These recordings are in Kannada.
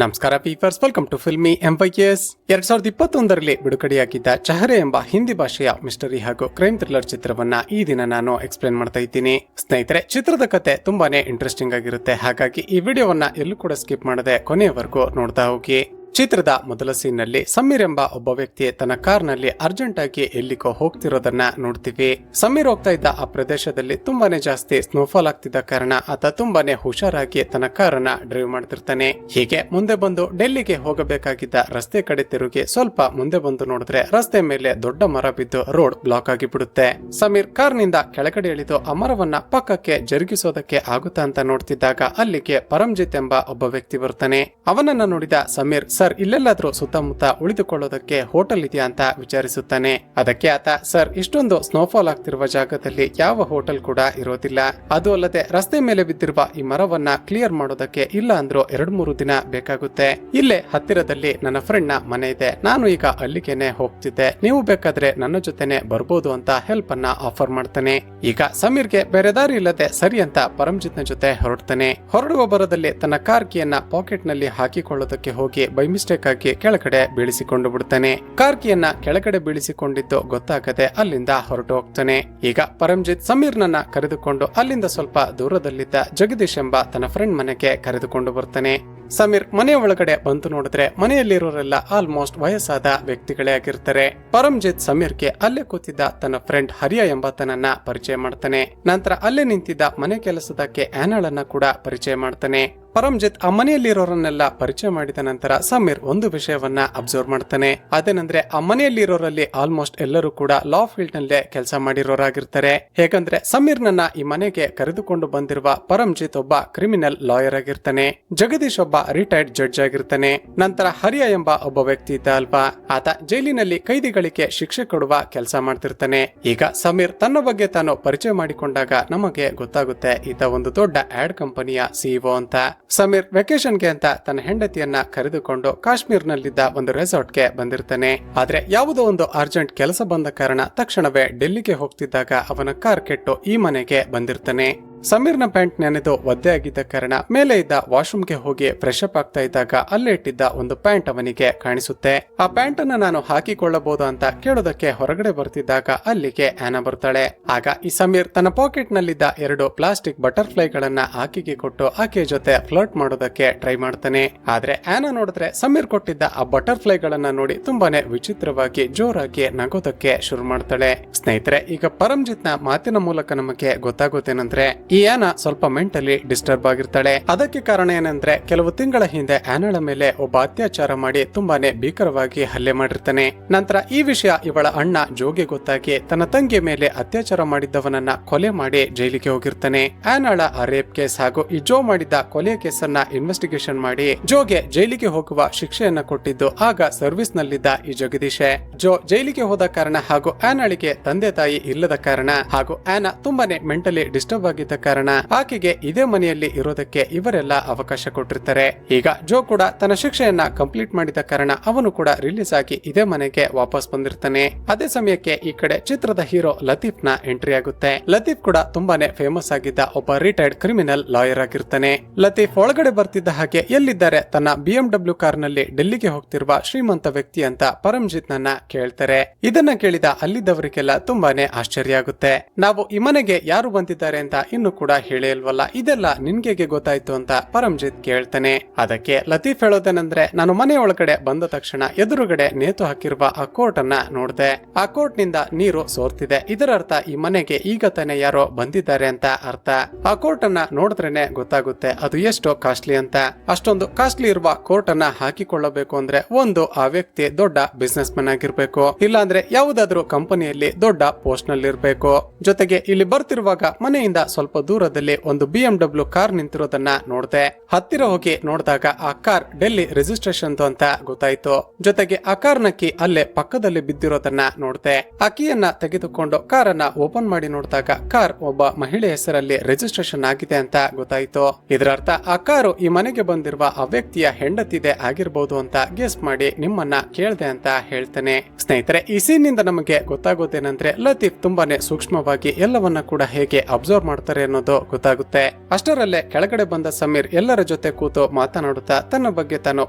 ನಮಸ್ಕಾರ ಪೀಪರ್ಸ್, ವೆಲ್ಕಮ್ ಟು ಫಿಲ್ಮಿ ಎಂವೈಎಸ್. 2021ರಲ್ಲಿ ಬಿಡುಗಡೆಯಾಗಿದ್ದ ಚಹರೆ ಎಂಬ ಹಿಂದಿ ಭಾಷೆಯ ಮಿಸ್ಟರಿ ಹಾಗೂ ಕ್ರೈಮ್ ಥ್ರಿಲ್ಲರ್ ಚಿತ್ರವನ್ನ ಈ ದಿನ ನಾನು ಎಕ್ಸ್ಪ್ಲೇನ್ ಮಾಡ್ತಾ ಇದ್ದೀನಿ. ಸ್ನೇಹಿತರೆ, ಚಿತ್ರದ ಕತೆ ತುಂಬಾನೇ ಇಂಟ್ರೆಸ್ಟಿಂಗ್ ಆಗಿರುತ್ತೆ. ಹಾಗಾಗಿ ಈ ವಿಡಿಯೋವನ್ನ ಎಲ್ಲೂ ಕೂಡ ಸ್ಕಿಪ್ ಮಾಡದೆ ಕೊನೆಯವರೆಗೂ ನೋಡ್ತಾ ಹೋಗಿ. ಚಿತ್ರದ ಮೊದಲ ಸೀನ್ ನಲ್ಲಿ ಸಮೀರ್ ಎಂಬ ಒಬ್ಬ ವ್ಯಕ್ತಿ ತನ್ನ ಕಾರ್ ನಲ್ಲಿ ಅರ್ಜೆಂಟ್ ಆಗಿ ಎಲ್ಲಿಗೋ ಹೋಗ್ತಿರೋದನ್ನ ನೋಡ್ತೀವಿ. ಸಮೀರ್ ಹೋಗ್ತಾ ಇದ್ದ ಆ ಪ್ರದೇಶದಲ್ಲಿ ತುಂಬಾನೇ ಜಾಸ್ತಿ ಸ್ನೋಫಾಲ್ ಆಗ್ತಿದ್ದ ಕಾರಣ ಆತ ತುಂಬಾನೇ ಹುಷಾರಾಗಿ ತನ್ನ ಕಾರನ್ನ ಡ್ರೈವ್ ಮಾಡ್ತಿರ್ತಾನೆ. ಹೀಗೆ ಮುಂದೆ ಬಂದು ಡೆಲ್ಲಿಗೆ ಹೋಗಬೇಕಾಗಿದ್ದ ರಸ್ತೆ ಕಡೆ ತಿರುಗಿ ಸ್ವಲ್ಪ ಮುಂದೆ ಬಂದು ನೋಡಿದ್ರೆ ರಸ್ತೆ ಮೇಲೆ ದೊಡ್ಡ ಮರ ಬಿದ್ದು ರೋಡ್ ಬ್ಲಾಕ್ ಆಗಿ ಬಿಡುತ್ತೆ. ಸಮೀರ್ ಕಾರ್ ನಿಂದ ಕೆಳಗಡೆ ಇಳಿದು ಆ ಮರವನ್ನ ಪಕ್ಕಕ್ಕೆ ಜರುಗಿಸೋದಕ್ಕೆ ಆಗುತ್ತಾ ಅಂತ ನೋಡ್ತಿದ್ದಾಗ ಅಲ್ಲಿಗೆ ಪರಂಜಿತ್ ಎಂಬ ಒಬ್ಬ ವ್ಯಕ್ತಿ ಬರ್ತಾನೆ. ಅವನನ್ನ ನೋಡಿದ ಸಮೀರ್, ಸರ್, ಇಲ್ಲೆಲ್ಲಾದ್ರೂ ಸುತ್ತಮುತ್ತ ಉಳಿದುಕೊಳ್ಳೋದಕ್ಕೆ ಹೋಟೆಲ್ ಇದೆಯಾ ಅಂತ ವಿಚಾರಿಸುತ್ತಾನೆ. ಅದಕ್ಕೆ ಆತ, ಸರ್, ಇಷ್ಟೊಂದು ಸ್ನೋಫಾಲ್ ಆಗ್ತಿರುವ ಜಾಗದಲ್ಲಿ ಯಾವ ಹೋಟೆಲ್ ಕೂಡ ಇರೋದಿಲ್ಲ. ಅದು ಅಲ್ಲದೆ ರಸ್ತೆ ಮೇಲೆ ಬಿದ್ದಿರುವ ಈ ಮರವನ್ನ ಕ್ಲಿಯರ್ ಮಾಡೋದಕ್ಕೆ ಇಲ್ಲ ಅಂದ್ರೂ 2-3 ದಿನ ಬೇಕಾಗುತ್ತೆ. ಇಲ್ಲೇ ಹತ್ತಿರದಲ್ಲಿ ನನ್ನ ಫ್ರೆಂಡ್ ನ ಮನೆ ಇದೆ. ನಾನು ಈಗ ಅಲ್ಲಿಗೆನೆ ಹೋಗ್ತಿದ್ದೆ. ನೀವು ಬೇಕಾದ್ರೆ ನನ್ನ ಜೊತೆನೆ ಬರ್ಬೋದು ಅಂತ ಹೆಲ್ಪ್ ಅನ್ನ ಆಫರ್ ಮಾಡ್ತಾನೆ. ಈಗ ಸಮೀರ್ಗೆ ಬೇರೆ ದಾರಿ ಇಲ್ಲದೆ ಸರಿ ಅಂತ ಪರಂಜಿತ್ ನ ಜೊತೆ ಹೊರಡ್ತಾನೆ. ಹೊರಡುವ ಬರದಲ್ಲಿ ತನ್ನ ಕಾರ್ ಕೀಯನ್ನ ಪಾಕೆಟ್ ನಲ್ಲಿ ಹಾಕಿಕೊಳ್ಳೋದಕ್ಕೆ ಹೋಗಿ ಬೈ ಮಿಸ್ಟೇಕ್ ಆಗಿ ಕೆಳಗಡೆ ಬೀಳಿಸಿಕೊಂಡು ಬಿಡ್ತಾನೆ. ಕಾರ್ ಕೀಯನ್ನ ಕೆಳಗಡೆ ಬೀಳಿಸಿಕೊಂಡಿದ್ದು ಗೊತ್ತಾಗದೆ ಅಲ್ಲಿಂದ ಹೊರಟು ಹೋಗ್ತಾನೆ. ಈಗ ಪರಂಜಿತ್ ಸಮೀರ್ನನ್ನ ಕರೆದುಕೊಂಡು ಅಲ್ಲಿಂದ ಸ್ವಲ್ಪ ದೂರದಲ್ಲಿದ್ದ ಜಗದೀಶ್ ಎಂಬ ತನ್ನ ಫ್ರೆಂಡ್ ಮನೆಗೆ ಕರೆದುಕೊಂಡು ಬರ್ತಾನೆ. ಸಮೀರ್ ಮನೆಯ ಒಳಗಡೆ ಬಂದು ನೋಡಿದ್ರೆ ಮನೆಯಲ್ಲಿರೋರೆಲ್ಲ ಆಲ್ಮೋಸ್ಟ್ ವಯಸ್ಸಾದ ವ್ಯಕ್ತಿಗಳೇ ಆಗಿರ್ತಾರೆ. ಪರಂಜಿತ್ ಸಮೀರ್ಗೆ ಅಲ್ಲೇ ಕೂತಿದ್ದ ತನ್ನ ಫ್ರೆಂಡ್ ಹರಿಯ ಎಂಬಾತನನ್ನ ಪರಿಚಯ ಮಾಡ್ತಾನೆ. ನಂತರ ಅಲ್ಲೇ ನಿಂತಿದ್ದ ಮನೆ ಕೆಲಸದಕ್ಕೆ ಆನಳನ್ನ ಕೂಡ ಪರಿಚಯ ಮಾಡ್ತಾನೆ. ಪರಂಜಿತ್ ಆ ಮನೆಯಲ್ಲಿರೋರನ್ನೆಲ್ಲ ಪರಿಚಯ ಮಾಡಿದ ನಂತರ ಸಮೀರ್ ಒಂದು ವಿಷಯವನ್ನ ಅಬ್ಸರ್ವ್ ಮಾಡ್ತಾನೆ. ಅದೇನಂದ್ರೆ ಆ ಮನೆಯಲ್ಲಿರೋರಲ್ಲಿ ಆಲ್ಮೋಸ್ಟ್ ಎಲ್ಲರೂ ಕೂಡ ಲಾ ಫೀಲ್ಡ್ ನಲ್ಲೇ ಕೆಲಸ ಮಾಡಿರೋರಾಗಿರ್ತಾರೆ. ಹೇಗಂದ್ರೆ ಸಮೀರ್ನನ್ನ ಈ ಮನೆಗೆ ಕರೆದುಕೊಂಡು ಬಂದಿರುವ ಪರಂಜಿತ್ ಒಬ್ಬ ಕ್ರಿಮಿನಲ್ ಲಾಯರ್ ಆಗಿರ್ತಾನೆ. ಜಗದೀಶ್ ಒಬ್ಬ ರಿಟೈರ್ಡ್ ಜಡ್ಜ್ ಆಗಿರ್ತಾನೆ. ನಂತರ ಹರಿಯ ಎಂಬ ಒಬ್ಬ ವ್ಯಕ್ತಿ ಇದ್ದ ಅಲ್ವಾ, ಆತ ಜೈಲಿನಲ್ಲಿ ಕೈದಿಗಳಿಗೆ ಶಿಕ್ಷೆ ಕೊಡುವ ಕೆಲಸ ಮಾಡ್ತಿರ್ತಾನೆ. ಈಗ ಸಮೀರ್ ತನ್ನ ಬಗ್ಗೆ ತಾನು ಪರಿಚಯ ಮಾಡಿಕೊಂಡಾಗ ನಮಗೆ ಗೊತ್ತಾಗುತ್ತೆ ಈತ ಒಂದು ದೊಡ್ಡ ಆಡ್ ಕಂಪನಿಯ ಸಿಇಒ ಅಂತ. ಸಮೀರ್ ವೆಕೇಶನ್ಗೆ ಅಂತ ತನ್ನ ಹೆಂಡತಿಯನ್ನ ಕರೆದುಕೊಂಡು ಕಾಶ್ಮೀರ್ ನಲ್ಲಿದ್ದ ಒಂದು ರೆಸಾರ್ಟ್ಗೆ ಬಂದಿರ್ತಾನೆ. ಆದ್ರೆ ಯಾವುದೋ ಒಂದು ಅರ್ಜೆಂಟ್ ಕೆಲಸ ಬಂದ ಕಾರಣ ತಕ್ಷಣವೇ ಡೆಲ್ಲಿಗೆ ಹೋಗ್ತಿದ್ದಾಗ ಅವನ ಕಾರ್ ಕೆಟ್ಟು ಈ ಮನೆಗೆ ಬಂದಿರ್ತಾನೆ. ಸಮೀರ್ನ ಪ್ಯಾಂಟ್ ನೆನೆದು ಒದ್ದೆ ಆಗಿದ್ದ ಕಾರಣ ಮೇಲೆ ಇದ್ದ ವಾಶ್ರೂಮ್ಗೆ ಹೋಗಿ ಫ್ರೆಶ್ ಅಪ್ ಆಗ್ತಾ ಇದ್ದಾಗ ಅಲ್ಲೇ ಇಟ್ಟಿದ್ದ ಒಂದು ಪ್ಯಾಂಟ್ ಅವನಿಗೆ ಕಾಣಿಸುತ್ತೆ. ಆ ಪ್ಯಾಂಟ್ ಅನ್ನ ನಾನು ಹಾಕಿಕೊಳ್ಳಬಹುದು ಅಂತ ಕೇಳೋದಕ್ಕೆ ಹೊರಗಡೆ ಬರ್ತಿದ್ದಾಗ ಅಲ್ಲಿಗೆ ಆನಾ ಬರ್ತಾಳೆ. ಆಗ ಈ ಸಮೀರ್ ತನ್ನ ಪಾಕೆಟ್ ನಲ್ಲಿದ್ದ 2 ಪ್ಲಾಸ್ಟಿಕ್ ಬಟರ್ಫ್ಲೈಗಳನ್ನ ಆಕೆಗೆ ಕೊಟ್ಟು ಆಕೆ ಜೊತೆ ಫ್ಲರ್ಟ್ ಮಾಡೋದಕ್ಕೆ ಟ್ರೈ ಮಾಡ್ತಾನೆ. ಆದ್ರೆ ಆನಾ ನೋಡಿದ್ರೆ ಸಮೀರ್ ಕೊಟ್ಟಿದ್ದ ಆ ಬಟರ್ಫ್ಲೈಗಳನ್ನ ನೋಡಿ ತುಂಬಾನೇ ವಿಚಿತ್ರವಾಗಿ ಜೋರಾಗಿ ನಗೋದಕ್ಕೆ ಶುರು ಮಾಡ್ತಾಳೆ. ಸ್ನೇಹಿತರೆ, ಈಗ ಪರಂಜಿತ್ ನ ಮಾತಿನ ಮೂಲಕ ನಮಗೆ ಗೊತ್ತಾಗೋದೇನಂದ್ರೆ ಈ ಆನಾ ಸ್ವಲ್ಪ ಮೆಂಟಲಿ ಡಿಸ್ಟರ್ಬ್ ಆಗಿರ್ತಾಳೆ. ಅದಕ್ಕೆ ಕಾರಣ ಏನಂದ್ರೆ ಕೆಲವು ತಿಂಗಳ ಹಿಂದೆ ಆನಾಳ ಮೇಲೆ ಒಬ್ಬ ಅತ್ಯಾಚಾರ ಮಾಡಿ ತುಂಬಾನೇ ಭೀಕರವಾಗಿ ಹಲ್ಲೆ ಮಾಡಿರ್ತಾನೆ. ನಂತರ ಈ ವಿಷಯ ಇವಳ ಅಣ್ಣ ಜೋಗೆ ಗೊತ್ತಾಗಿ ತನ್ನ ತಂಗಿಯ ಮೇಲೆ ಅತ್ಯಾಚಾರ ಮಾಡಿದ್ದವನನ್ನ ಕೊಲೆ ಮಾಡಿ ಜೈಲಿಗೆ ಹೋಗಿರ್ತಾನೆ. ಆನಾಳ ಆ ರೇಪ್ ಕೇಸ್ ಹಾಗೂ ಈ ಜೋ ಮಾಡಿದ್ದ ಕೊಲೆ ಕೇಸನ್ನ ಇನ್ವೆಸ್ಟಿಗೇಷನ್ ಮಾಡಿ ಜೋಗೆ ಜೈಲಿಗೆ ಹೋಗುವ ಶಿಕ್ಷೆಯನ್ನ ಕೊಟ್ಟಿದ್ದು ಆಗ ಸರ್ವಿಸ್ ನಲ್ಲಿದ್ದ ಈ ಜಗದೀಶೆ. ಜೋ ಜೈಲಿಗೆ ಹೋದ ಕಾರಣ ಹಾಗೂ ಆನಾಳಿಗೆ ತಂದೆ ತಾಯಿ ಇಲ್ಲದ ಕಾರಣ ಹಾಗೂ ಆನಾ ತುಂಬಾನೇ ಮೆಂಟಲಿ ಡಿಸ್ಟರ್ಬ್ ಆಗಿದ್ದ ಕಾರಣ ಆಕೆಗೆ ಇದೇ ಮನೆಯಲ್ಲಿ ಇರೋದಕ್ಕೆ ಇವರೆಲ್ಲ ಅವಕಾಶ ಕೊಟ್ಟಿರ್ತಾರೆ. ಈಗ ಜೋ ಕೂಡ ತನ್ನ ಶಿಕ್ಷೆಯನ್ನ ಕಂಪ್ಲೀಟ್ ಮಾಡಿದ ಕಾರಣ ಅವನು ಕೂಡ ರಿಲೀಸ್ ಆಗಿ ಇದೇ ಮನೆಗೆ ವಾಪಸ್ ಬಂದಿರ್ತಾನೆ. ಅದೇ ಸಮಯಕ್ಕೆ ಈ ಕಡೆ ಚಿತ್ರದ ಹೀರೋ ಲತೀಫ್ ನ ಎಂಟ್ರಿ ಆಗುತ್ತೆ. ಲತೀಫ್ ಕೂಡ ತುಂಬಾನೇ ಫೇಮಸ್ ಆಗಿದ್ದ ಒಬ್ಬ ರಿಟೈರ್ಡ್ ಕ್ರಿಮಿನಲ್ ಲಾಯರ್ ಆಗಿರ್ತಾನೆ. ಲತೀಫ್ ಒಳಗಡೆ ಬರ್ತಿದ್ದ ಹಾಗೆ ಎಲ್ಲಿದ್ದಾರೆ ತನ್ನ BMW ಕಾರ್ ನಲ್ಲಿ ಡೆಲ್ಲಿಗೆ ಹೋಗ್ತಿರುವ ಶ್ರೀಮಂತ ವ್ಯಕ್ತಿ ಅಂತ ಪರಂಜಿತ್ ನನ್ನ ಕೇಳ್ತಾರೆ. ಇದನ್ನ ಕೇಳಿದ ಅಲ್ಲಿದ್ದವರಿಗೆಲ್ಲ ತುಂಬಾನೇ ಆಶ್ಚರ್ಯ ಆಗುತ್ತೆ. ನಾವು ಈ ಮನೆಗೆ ಯಾರು ಬಂದಿದ್ದಾರೆ ಅಂತ ಇನ್ನು ಕೂಡ ಹೇಳೇ ಇಲ್ವಲ್ಲ, ಇದೆಲ್ಲ ನಿನ್ಗೆ ಗೊತ್ತಾಯ್ತು ಅಂತ ಪರಂಜಿತ್ ಕೇಳ್ತಾನೆ. ಅದಕ್ಕೆ ಲತೀಫ್ ಹೇಳೋದೇನಂದ್ರೆ, ನಾನು ಮನೆ ಒಳಗಡೆ ಬಂದ ತಕ್ಷಣ ಎದುರುಗಡೆ ನೇತು ಹಾಕಿರುವ ಆ ಕೋರ್ಟ್ ಅನ್ನ ನೋಡ್ದೆ. ಆ ಕೋರ್ಟ್ ನಿಂದ ನೀರು ಸೋರ್ತಿದೆ. ಇದರ ಅರ್ಥ ಈ ಮನೆಗೆ ಈಗ ತಾನೇ ಯಾರೋ ಬಂದಿದ್ದಾರೆ ಅಂತ ಅರ್ಥ. ಆ ಕೋರ್ಟ್ ಅನ್ನ ನೋಡಿದ್ರೇನೆ ಗೊತ್ತಾಗುತ್ತೆ ಅದು ಎಷ್ಟೋ ಕಾಸ್ಟ್ಲಿ ಅಂತ. ಅಷ್ಟೊಂದು ಕಾಸ್ಟ್ಲಿ ಇರುವ ಕೋರ್ಟ್ ಅನ್ನ ಹಾಕಿಕೊಳ್ಳಬೇಕು ಅಂದ್ರೆ ಒಂದು ಆ ವ್ಯಕ್ತಿ ದೊಡ್ಡ ಬಿಸ್ನೆಸ್ ಮನ್ ಆಗಿರ್ಬೇಕು, ಇಲ್ಲಾಂದ್ರೆ ಯಾವುದಾದ್ರೂ ಕಂಪನಿಯಲ್ಲಿ ದೊಡ್ಡ ಪೋಸ್ಟ್ ನಲ್ಲಿ ಇರ್ಬೇಕು. ಜೊತೆಗೆ ಇಲ್ಲಿ ಬರ್ತಿರುವಾಗ ಮನೆಯಿಂದ ಸ್ವಲ್ಪ ದೂರದಲ್ಲಿ ಒಂದು BMW ಕಾರ್ ನಿಂತಿರೋದನ್ನ ನೋಡ್ದೆ. ಹತ್ತಿರ ಹೋಗಿ ನೋಡಿದಾಗ ಆ ಕಾರ್ ಡೆಲ್ಲಿ ರಿಜಿಸ್ಟ್ರೇಷನ್ ಅಂತ ಗೊತ್ತಾಯ್ತು. ಜೊತೆಗೆ ಆ ಕಾರ್ನ ಕೀ ಅಲ್ಲೇ ಪಕ್ಕದಲ್ಲಿ ಬಿದ್ದಿರೋದನ್ನ ನೋಡ್ದೆ. ಆ ಕೀಯನ್ನ ತೆಗೆದುಕೊಂಡು ಕಾರನ್ನ ಓಪನ್ ಮಾಡಿ ನೋಡಿದಾಗ ಕಾರ್ ಒಬ್ಬ ಮಹಿಳೆ ಹೆಸರಲ್ಲಿ ರಿಜಿಸ್ಟ್ರೇಷನ್ ಆಗಿದೆ ಅಂತ ಗೊತ್ತಾಯ್ತು. ಇದರರ್ಥ ಆ ಕಾರು ಈ ಮನೆಗೆ ಬಂದಿರುವ ಆ ವ್ಯಕ್ತಿಯ ಹೆಂಡತಿದೆ ಆಗಿರ್ಬೋದು ಅಂತ ಗೆಸ್ ಮಾಡಿ ನಿಮ್ಮನ್ನ ಕೇಳ್ದೆ ಅಂತ ಹೇಳ್ತಾನೆ. ಸ್ನೇಹಿತರೆ, ಈ ಸೀನ್ ನಿಂದ ನಮಗೆ ಗೊತ್ತಾಗೋದೇನಂದ್ರೆ ಲತೀಫ್ ತುಂಬಾನೇ ಸೂಕ್ಷ್ಮವಾಗಿ ಎಲ್ಲವನ್ನ ಕೂಡ ಹೇಗೆ ಅಬ್ಸರ್ವ್ ಮಾಡ್ತಾರೆ ಅನ್ನೋದು ಗೊತ್ತಾಗುತ್ತೆ. ಅಷ್ಟರಲ್ಲೇ ಕೆಳಗಡೆ ಬಂದ ಸಮೀರ್ ಎಲ್ಲರ ಜೊತೆ ಕೂತು ಮಾತನಾಡುತ್ತಾ ತನ್ನ ಬಗ್ಗೆ ತಾನು